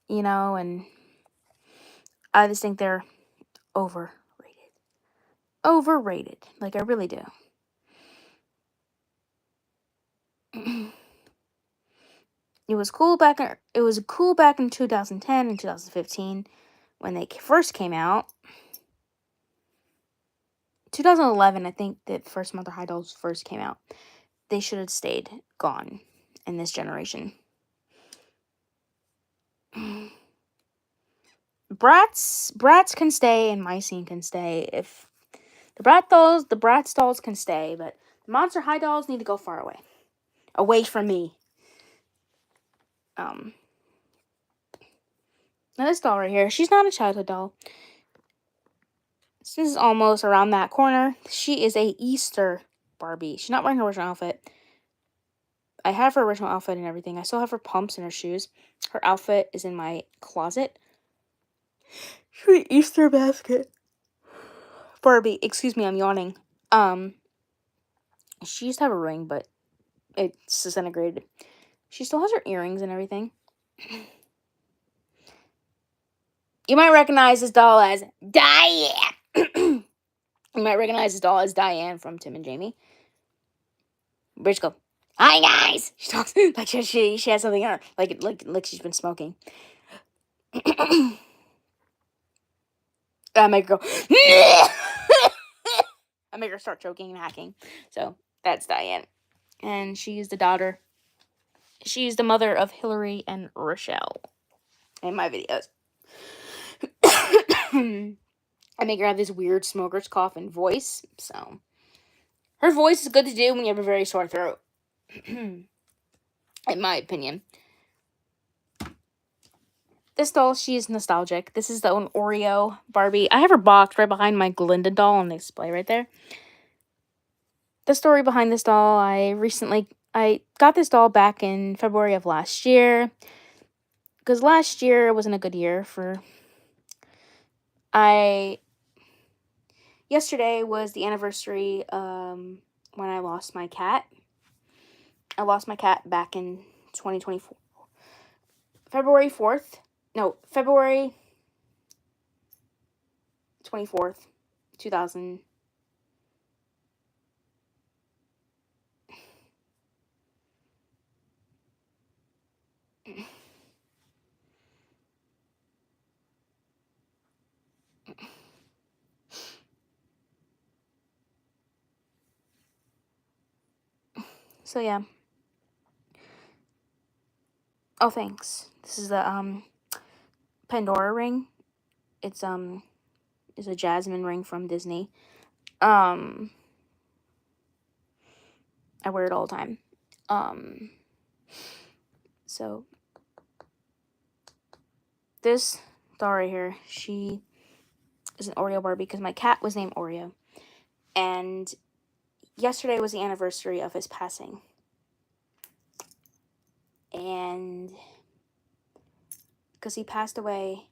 you know, and I just think they're overrated. Overrated. Like, I really do. It was cool back in 2010 and 2015 when they first came out. 2011, I think the first Monster High dolls first came out. They should have stayed gone in this generation. Bratz can stay and Mycene can stay. If the Bratz dolls can stay, but the Monster High dolls need to go far away from me. Now this doll right here, she's not a childhood doll. This is almost around that corner. She is a Easter Barbie. She's not wearing her original outfit. I have her original outfit and everything. I still have her pumps and her shoes. Her outfit is in my closet. She's an Easter basket Barbie. Excuse me, I'm yawning. She used to have a ring, but it's disintegrated. She still has her earrings and everything. You might recognize this doll as Diane. You might recognize this doll as Diane from Tim and Jamie. Bitch go, hi guys. She talks like she has something on her, like she's been smoking. I make her go. I make her start choking and hacking. So that's Diane, and she's the daughter. She's the mother of Hillary and Rochelle in my videos. I make her have this weird smoker's cough and voice, so her voice is good to do when you have a very sore throat. In my opinion. This doll, she is nostalgic. This is the Oreo Barbie. I have her box right behind my Glinda doll on the display right there. The story behind this doll, I got this doll back in February of last year. Because last year wasn't a good year for... Yesterday was the anniversary when I lost my cat. I lost my cat back in 2024. February 24th, 2000. So yeah. Oh, thanks. This is the Pandora ring. It's a jasmine ring from Disney. I wear it all the time. So this doll right here, she is an Oreo Barbie because my cat was named Oreo. And yesterday was the anniversary of his passing. And because he passed away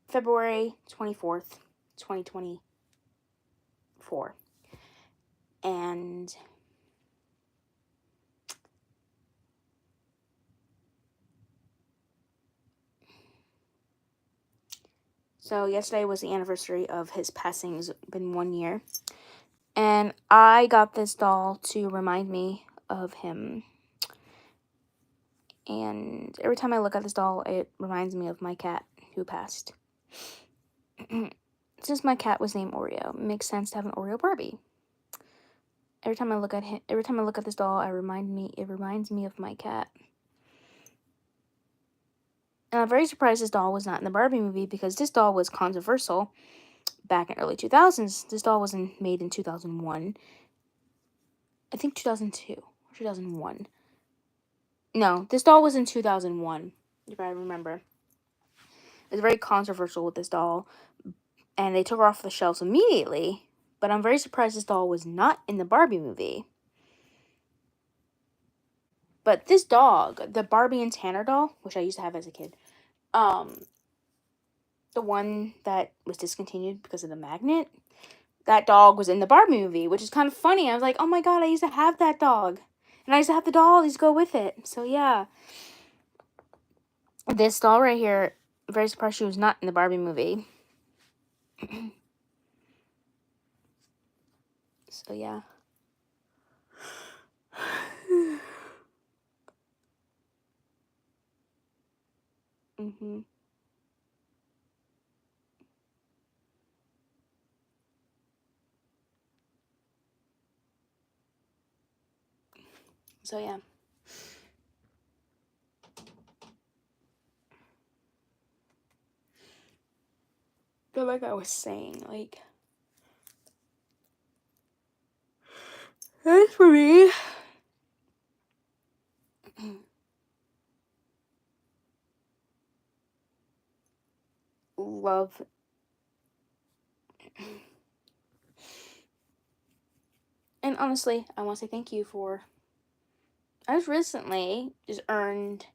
February 24th, 2024. And so yesterday was the anniversary of his passing. It's been 1 year. And I got this doll to remind me of him. And every time I look at this doll, it reminds me of my cat who passed. Since my cat was named Oreo, it makes sense to have an Oreo Barbie. Every time I look at this doll, it reminds me of my cat. And I'm very surprised this doll was not in the Barbie movie, because this doll was controversial back in early 2000s. This doll wasn't made in 2001. I think 2002 or 2001. No, this doll was in 2001, if I remember. It was very controversial with this doll, and they took her off the shelves immediately. But I'm very surprised this doll was not in the Barbie movie. But this dog, the Barbie and Tanner doll, which I used to have as a kid, the one that was discontinued because of the magnet, that dog was in the Barbie movie, which is kind of funny. I was like, oh my god, I used to have that dog. And I used to have the dollies go with it. So yeah. This doll right here, very surprised she was not in the Barbie movie. So yeah. So yeah. But like I was saying, like, as for me, love. And honestly, I want to say thank you for, I just recently just earned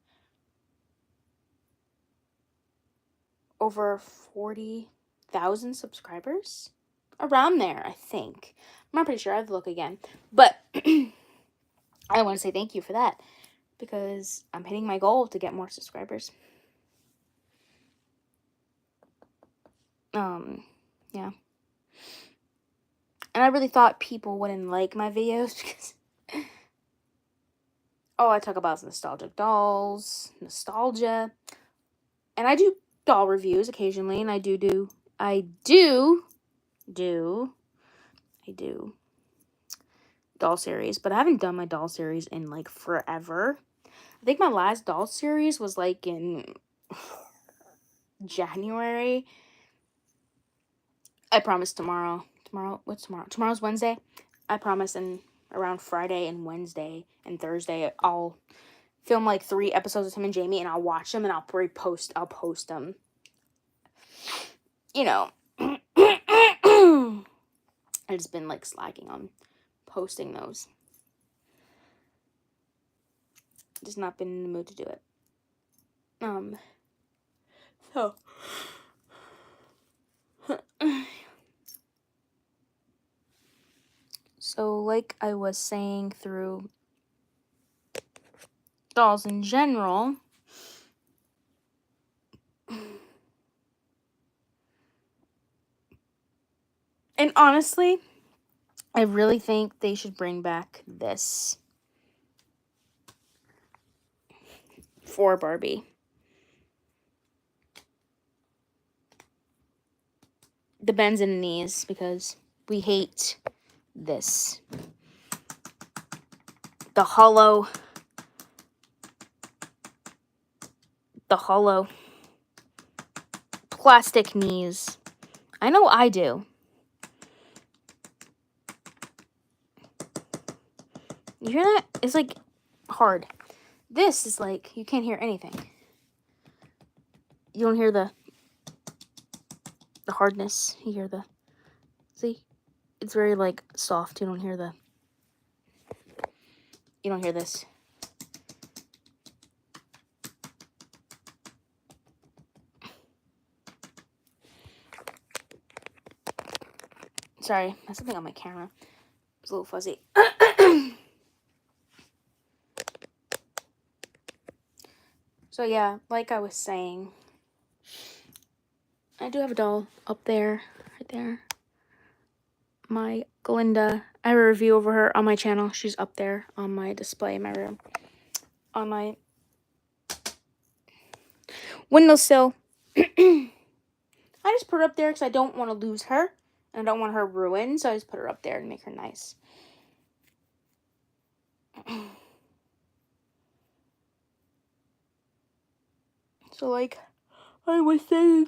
over 40,000 subscribers. Around there, I think. I'm not pretty sure. I have to look again. But I want to say thank you for that, because I'm hitting my goal to get more subscribers. Yeah. And I really thought people wouldn't like my videos because, I talk about nostalgic dolls, nostalgia. And I do doll reviews occasionally, and I do doll series, but I haven't done my doll series in like forever. I think my last doll series was like in January. I promise what's tomorrow? Tomorrow's Wednesday. I promise around Friday and Wednesday and Thursday, I'll film like 3 episodes of Tim and Jamie, and I'll watch them, and I'll post them. You know, I've just been like slacking on posting those. Just not been in the mood to do it. So like I was saying, through dolls in general, and honestly, I really think they should bring back this for Barbie. The bends and knees, because we hate this. The hollow plastic knees. I know I do. You hear that? It's like hard. This is like, you can't hear anything. You don't hear the hardness. You hear the, see? It's very like soft. You don't hear this. Sorry, that's something on my camera. It's a little fuzzy. So yeah, like I was saying, I do have a doll up there, right there. My Glinda. I have a review over her on my channel. She's up there on my display in my room. On my windowsill. just put her up there because I don't want to lose her. And I don't want her ruined, so I just put her up there and make her nice. So, like, I was saying...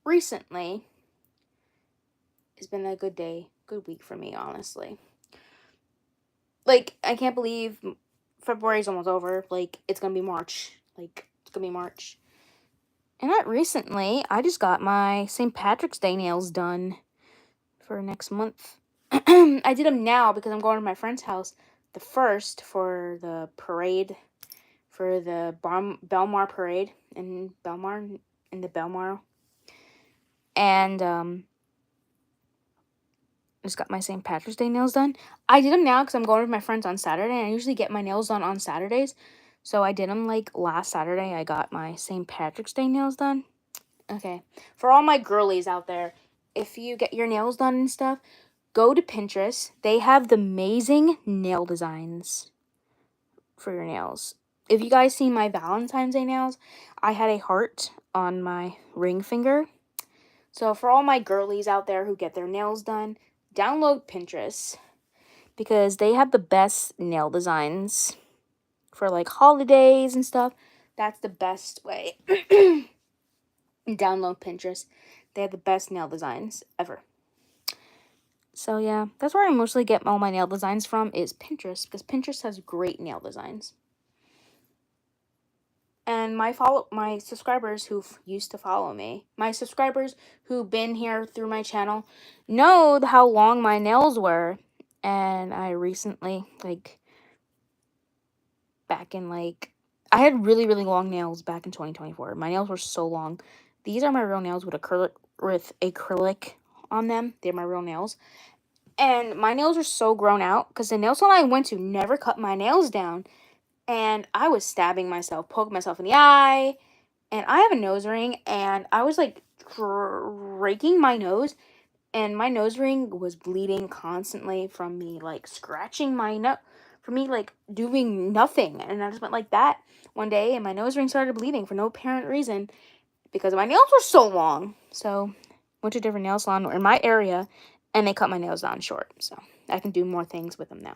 Recently, it's been a good week for me, honestly. Like, I can't believe February's almost over. Like, it's gonna be March. And not recently, I just got my St. Patrick's Day nails done for next month. I did them now because I'm going to my friend's house the 1st for the parade, for the Belmar parade in the Belmar. And, just got my St. Patrick's Day nails done. I did them now because I'm going with my friends on Saturday, and I usually get my nails done on Saturdays. So I did them, like, last Saturday. I got my St. Patrick's Day nails done. Okay. For all my girlies out there, if you get your nails done and stuff, go to Pinterest. They have the amazing nail designs for your nails. If you guys see my Valentine's Day nails, I had a heart on my ring finger. So for all my girlies out there who get their nails done, download Pinterest because they have the best nail designs for like holidays and stuff. That's the best way. Download Pinterest. They have the best nail designs ever. So yeah, that's where I mostly get all my nail designs from, is Pinterest, because Pinterest has great nail designs. And my subscribers who used to follow me, my subscribers who've been here through my channel, know how long my nails were. And I recently, like, back in, like, I had really, really long nails back in 2024. My nails were so long. These are my real nails with acrylic on them. They're my real nails. And my nails are so grown out because the nail salon I went to never cut my nails down. And I was stabbing myself, poking myself in the eye. And I have a nose ring, and I was, like, raking my nose. And my nose ring was bleeding constantly from me, like, scratching my nose. From me, like, doing nothing. And I just went like that one day, and my nose ring started bleeding for no apparent reason because my nails were so long. So, went to a different nail salon in my area, and they cut my nails down short. So, I can do more things with them now.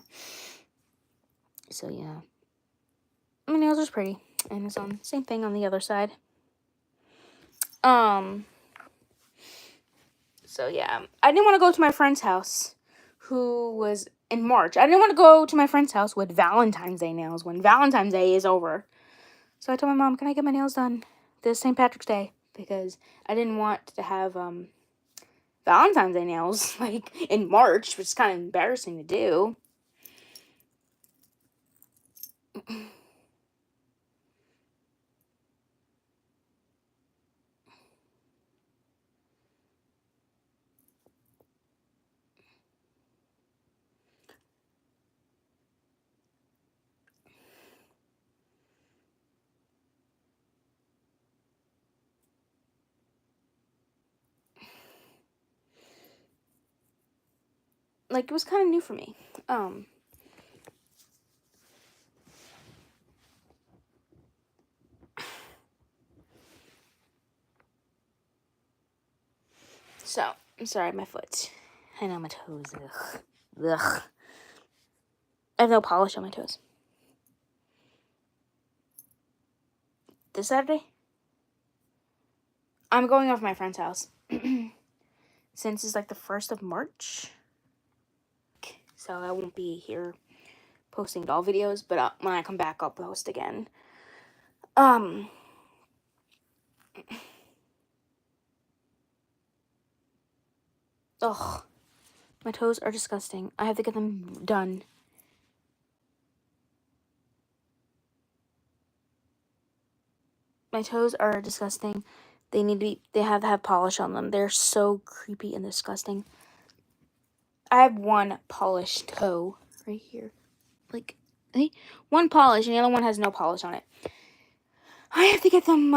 So, yeah. My nails are pretty. And it's on same thing on the other side. So, yeah. I didn't want to go to my friend's house, who was in March. I didn't want to go to my friend's house with Valentine's Day nails when Valentine's Day is over. So I told my mom, can I get my nails done this St. Patrick's Day? Because I didn't want to have Valentine's Day nails, like, in March, which is kind of embarrassing to do. Like, it was kind of new for me. So, I'm sorry, my foot. I know, my toes. Ugh. Ugh. I have no polish on my toes. This Saturday, I'm going over to my friend's house. Since it's like the 1st of March. So I won't be here posting doll videos, but when I come back, I'll post again. Ugh. My toes are disgusting. I have to get them done. My toes are disgusting. They have to have polish on them. They're so creepy and disgusting. I have one polished toe right here. Like, one polish and the other one has no polish on it. I have to get them,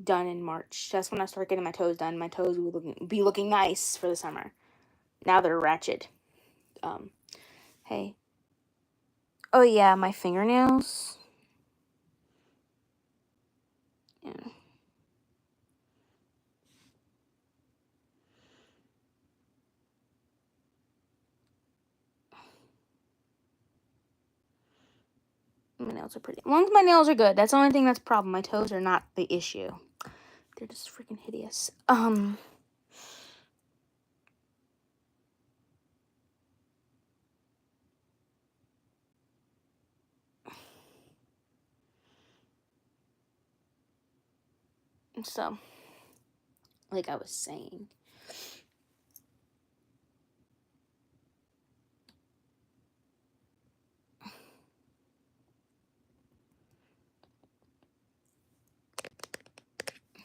done in March. That's when I start getting my toes done. My toes will be looking nice for the summer. Now they're ratchet. Hey. Oh yeah, my fingernails. Yeah. My nails are pretty. As long as my nails are good, that's the only thing that's a problem. My toes are not the issue. They're just freaking hideous. So, like I was saying.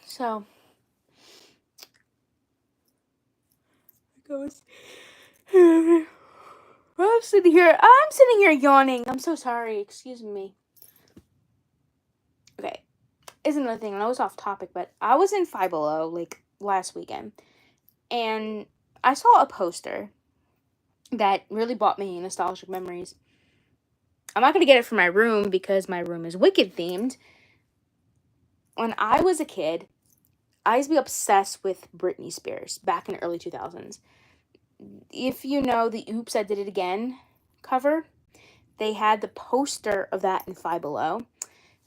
So, I'm sitting here yawning. I'm so sorry. Excuse me. Okay. Is another thing. I know it's off topic, but I was in Five Below like last weekend, and I saw a poster that really brought me nostalgic memories. I'm not gonna get it for my room because my room is Wicked themed. When I was a kid, I used to be obsessed with Britney Spears back in the early 2000s. If you know the Oops, I Did It Again cover, they had the poster of that in Five Below.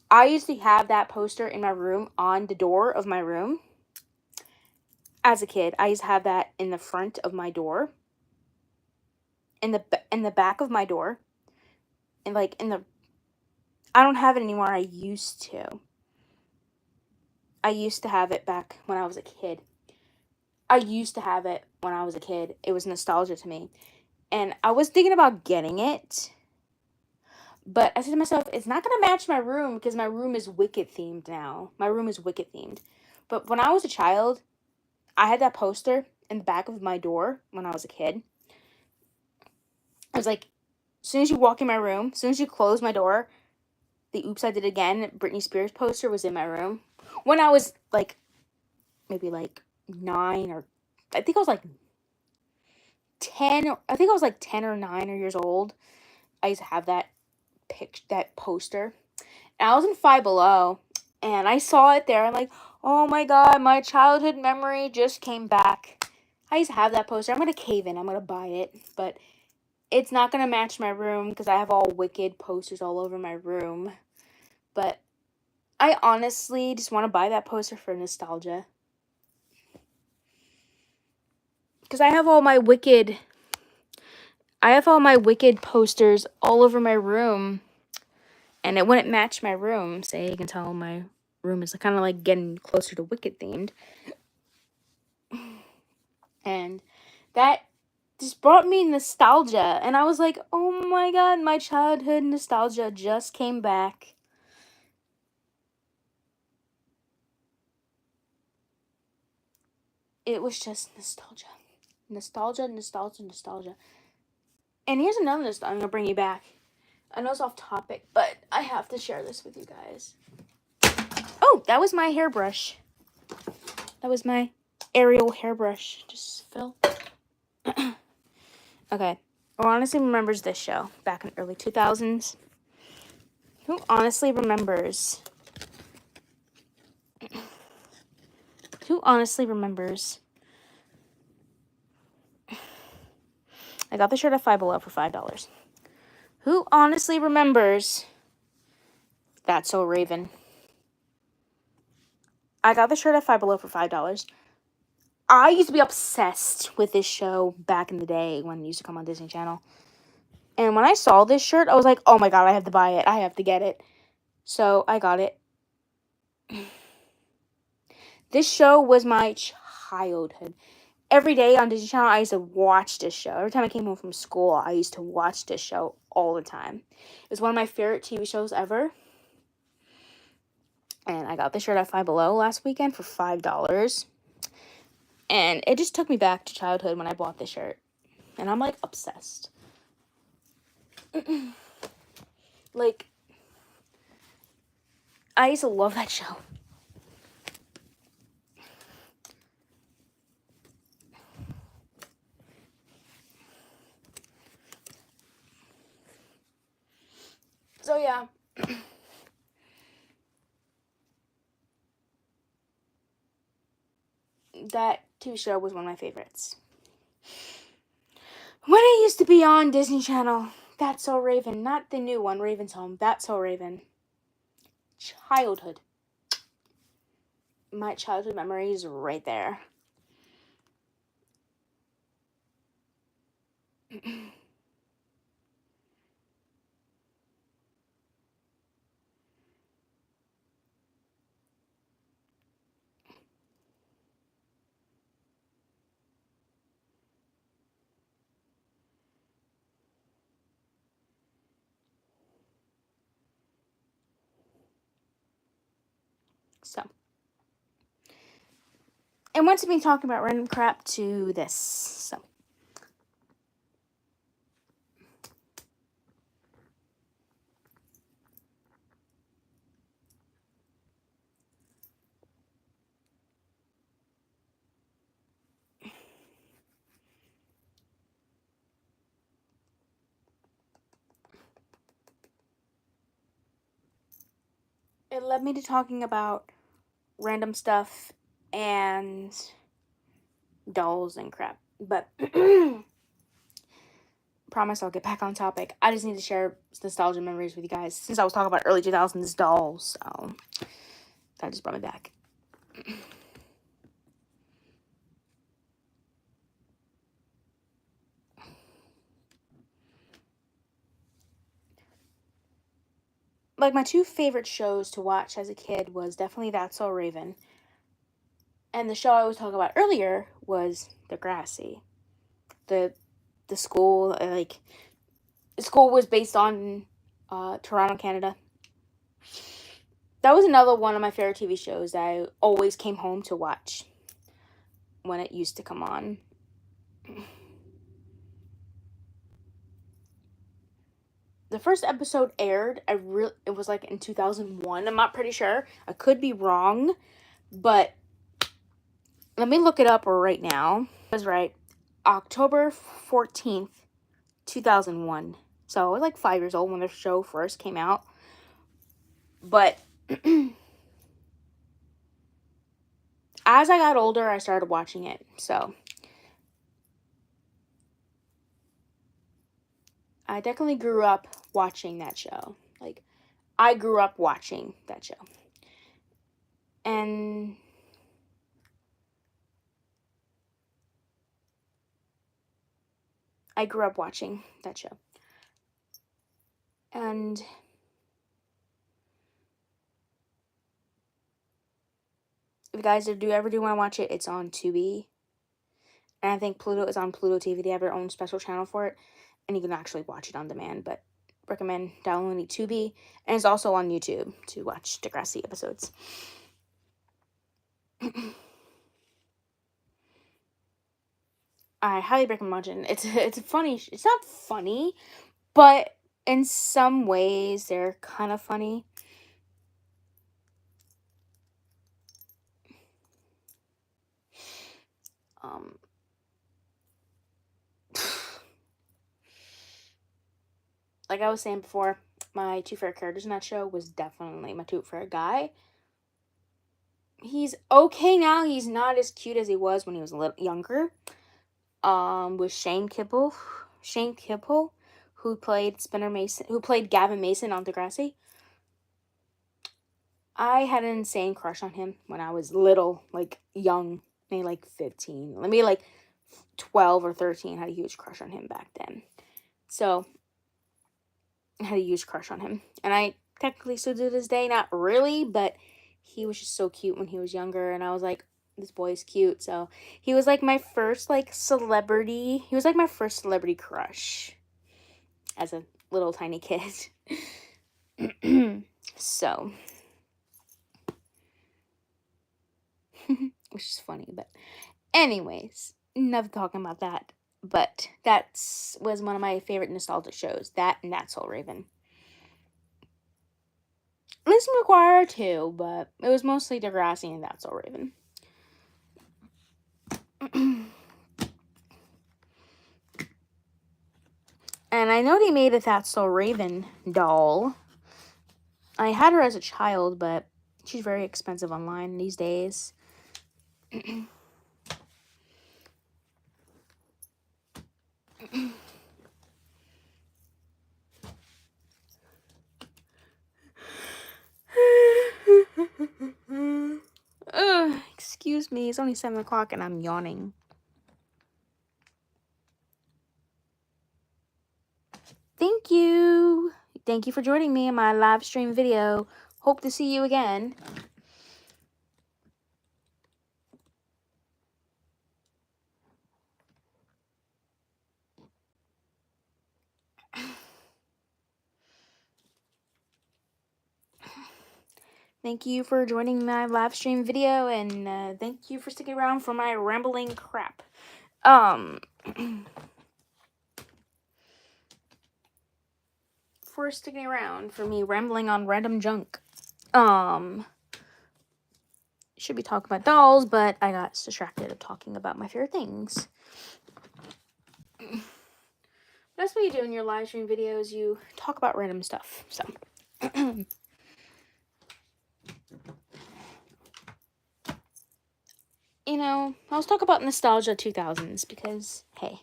I used to have that poster in my room on the door of my room. As a kid, I used to have that in the front of my door, in the back of my door, and like in the. I don't have it anymore. I used to. I used to have it back when I was a kid. I used to have it when I was a kid. It was nostalgia to me. And I was thinking about getting it. But I said to myself, it's not going to match my room because my room is Wicked themed now. My room is Wicked themed. But when I was a child, I had that poster in the back of my door when I was a kid. I was like, as soon as you walk in my room, as soon as you close my door, the Oops, I Did It Again Britney Spears poster was in my room. When I was like, maybe like 9 or I think I was like 10. I think I was like 10 or 9 years old. I used to have that poster. And I was in Five Below, and I saw it there. I'm like, oh my god, my childhood memory just came back. I used to have that poster. I'm gonna cave in. I'm gonna buy it, but it's not gonna match my room because I have all Wicked posters all over my room. But I honestly just want to buy that poster for nostalgia. Because I have all my Wicked posters all over my room. And it wouldn't match my room. Say, you can tell my room is kind of like getting closer to Wicked themed. And that just brought me nostalgia. And I was like, oh my god, my childhood nostalgia just came back. It was just nostalgia. Nostalgia, nostalgia, nostalgia. And here's another nostalgia I'm going to bring you back. I know it's off topic, but I have to share this with you guys. Oh, that was my hairbrush. That was my Ariel hairbrush. Just fell. Okay. Who honestly remembers this show back in the early 2000s? Who honestly remembers? Who honestly remembers? I got the shirt at Five Below for $5. Who honestly remembers That's So Raven? I got the shirt at Five Below for $5. I used to be obsessed with this show back in the day when it used to come on Disney Channel. And when I saw this shirt, I was like, oh my god, I have to buy it. I have to get it. So I got it. This show was my childhood. Every day on Disney Channel, I used to watch this show. Every time I came home from school, I used to watch this show all the time. It was one of my favorite TV shows ever. And I got this shirt at Five Below last weekend for $5. And it just took me back to childhood when I bought this shirt. And I'm, like, obsessed. Like, I used to love that show. So yeah. That TV show was one of my favorites. When it used to be on Disney Channel, That's So Raven, not the new one, Raven's Home. That's So Raven. Childhood. My childhood memories right there. So, and went to me talking about random crap to this. So, it led me to talking about random stuff and dolls and crap. But promise I'll get back on topic. I just need to share nostalgia memories with you guys since I was talking about early 2000s dolls. So that just brought me back. Like, my two favorite shows to watch as a kid was definitely That's So Raven. And the show I was talking about earlier was Degrassi. The school, like, the school was based on Toronto, Canada. That was another one of my favorite TV shows that I always came home to watch when it used to come on. The first episode aired, it was like in 2001. I'm not pretty sure. I could be wrong, but let me look it up right now. I was right. October 14th, 2001. So I was like 5 years old when the show first came out. But as I got older, I started watching it. So I definitely grew up watching that show. Like, I grew up watching that show. And I grew up watching that show. And if you guys do ever want to watch it, it's on Tubi. And I think Pluto is on Pluto TV. They have their own special channel for it. And you can actually watch it on demand. But recommend downloading Tubi. And it's also on YouTube to watch Degrassi episodes. I highly recommend it. It's funny. It's not funny, but in some ways they're kind of funny. Like I was saying before, my two favorite characters in that show was definitely my two favorite guy. He's okay now. He's not as cute as he was when he was a little younger. With Shane Kipple, who played Gavin Mason on Degrassi. I had an insane crush on him when I was little, like young, maybe like 15, maybe like 12 or 13. I had a huge crush on him back then. So I had a huge crush on him, and I technically still to this day, not really, but he was just so cute when he was younger, and I was like, this boy is cute. So he was like my first celebrity. He was like my first celebrity crush as a little tiny kid. So, which is funny, but anyways, enough talking about that. But that was one of my favorite nostalgic shows. That and That's So Raven. Lizzie McGuire too, but it was mostly Degrassi and That's So Raven. And I know they made a That's So Raven doll. I had her as a child, but she's very expensive online these days. Excuse me, it's only 7 o'clock and I'm yawning. Thank you. Thank you for joining me in my live stream video. Hope to see you again. Thank you for joining my live stream video, and thank you for sticking around for my rambling crap. For sticking around for me rambling on random junk. Should be talking about dolls, but I got distracted of talking about my favorite things. That's what you do in your live stream videos. You talk about random stuff. So, you know, I was talking about nostalgia 2000s because, hey,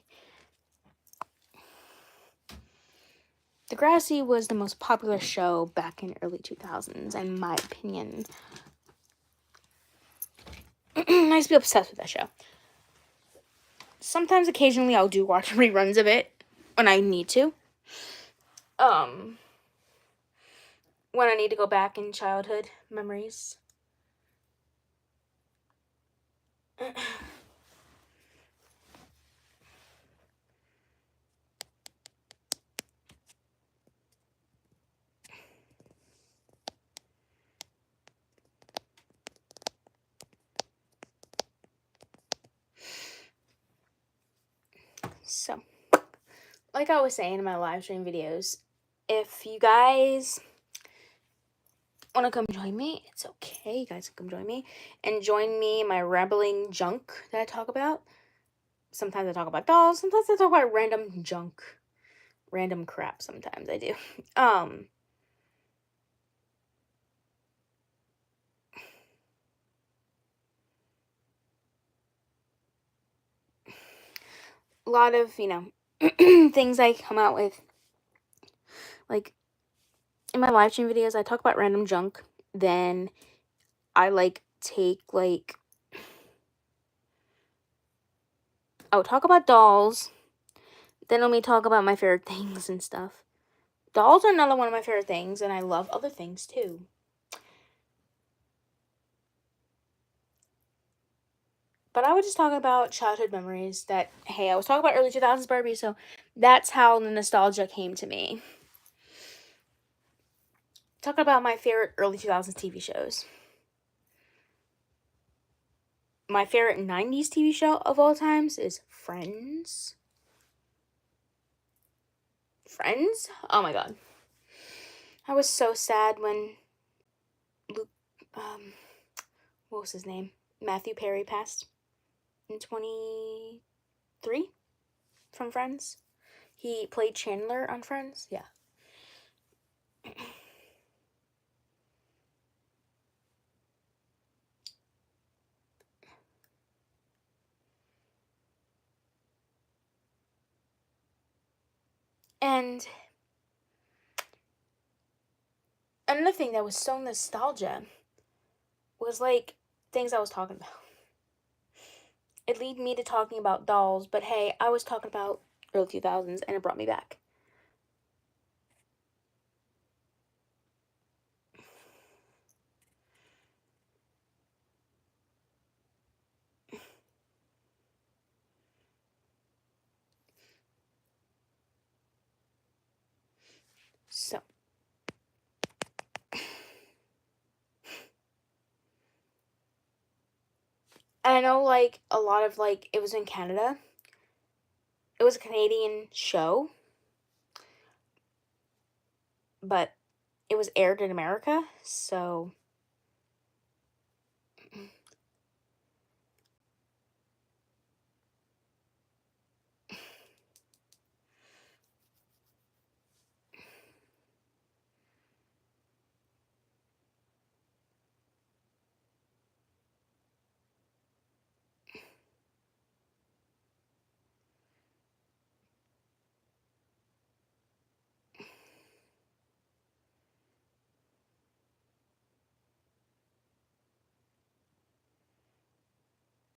Degrassi was the most popular show back in early 2000s, in my opinion. I used to be obsessed with that show. Sometimes, occasionally, I'll do watch reruns of it when I need to. When I need to go back in childhood memories. So, like I was saying in my live stream videos, if you guys want to come join me, it's okay. You guys can come join me and join me in my rambling junk that I talk about. Sometimes I talk about dolls. Sometimes I talk about random junk, random crap. Sometimes I do. A lot of, you know, things I come out with. Like, in my live stream videos, I talk about random junk. Then I, take, I would talk about dolls. Then let me talk about my favorite things and stuff. Dolls are another one of my favorite things, and I love other things, too. But I would just talk about childhood memories that, hey, I was talking about early 2000s Barbie, so that's how the nostalgia came to me. Talk about my favorite early 2000s TV shows. My favorite 90s TV show of all times is Friends. Friends? Oh my god. I was so sad when Luke, what was his name? Matthew Perry passed in 23 from Friends. He played Chandler on Friends. Yeah. And another thing that was so nostalgia was things I was talking about. It led me to talking about dolls, but hey, I was talking about early 2000s and it brought me back. So, I know a lot of it was in Canada. It was a Canadian show, but it was aired in America, so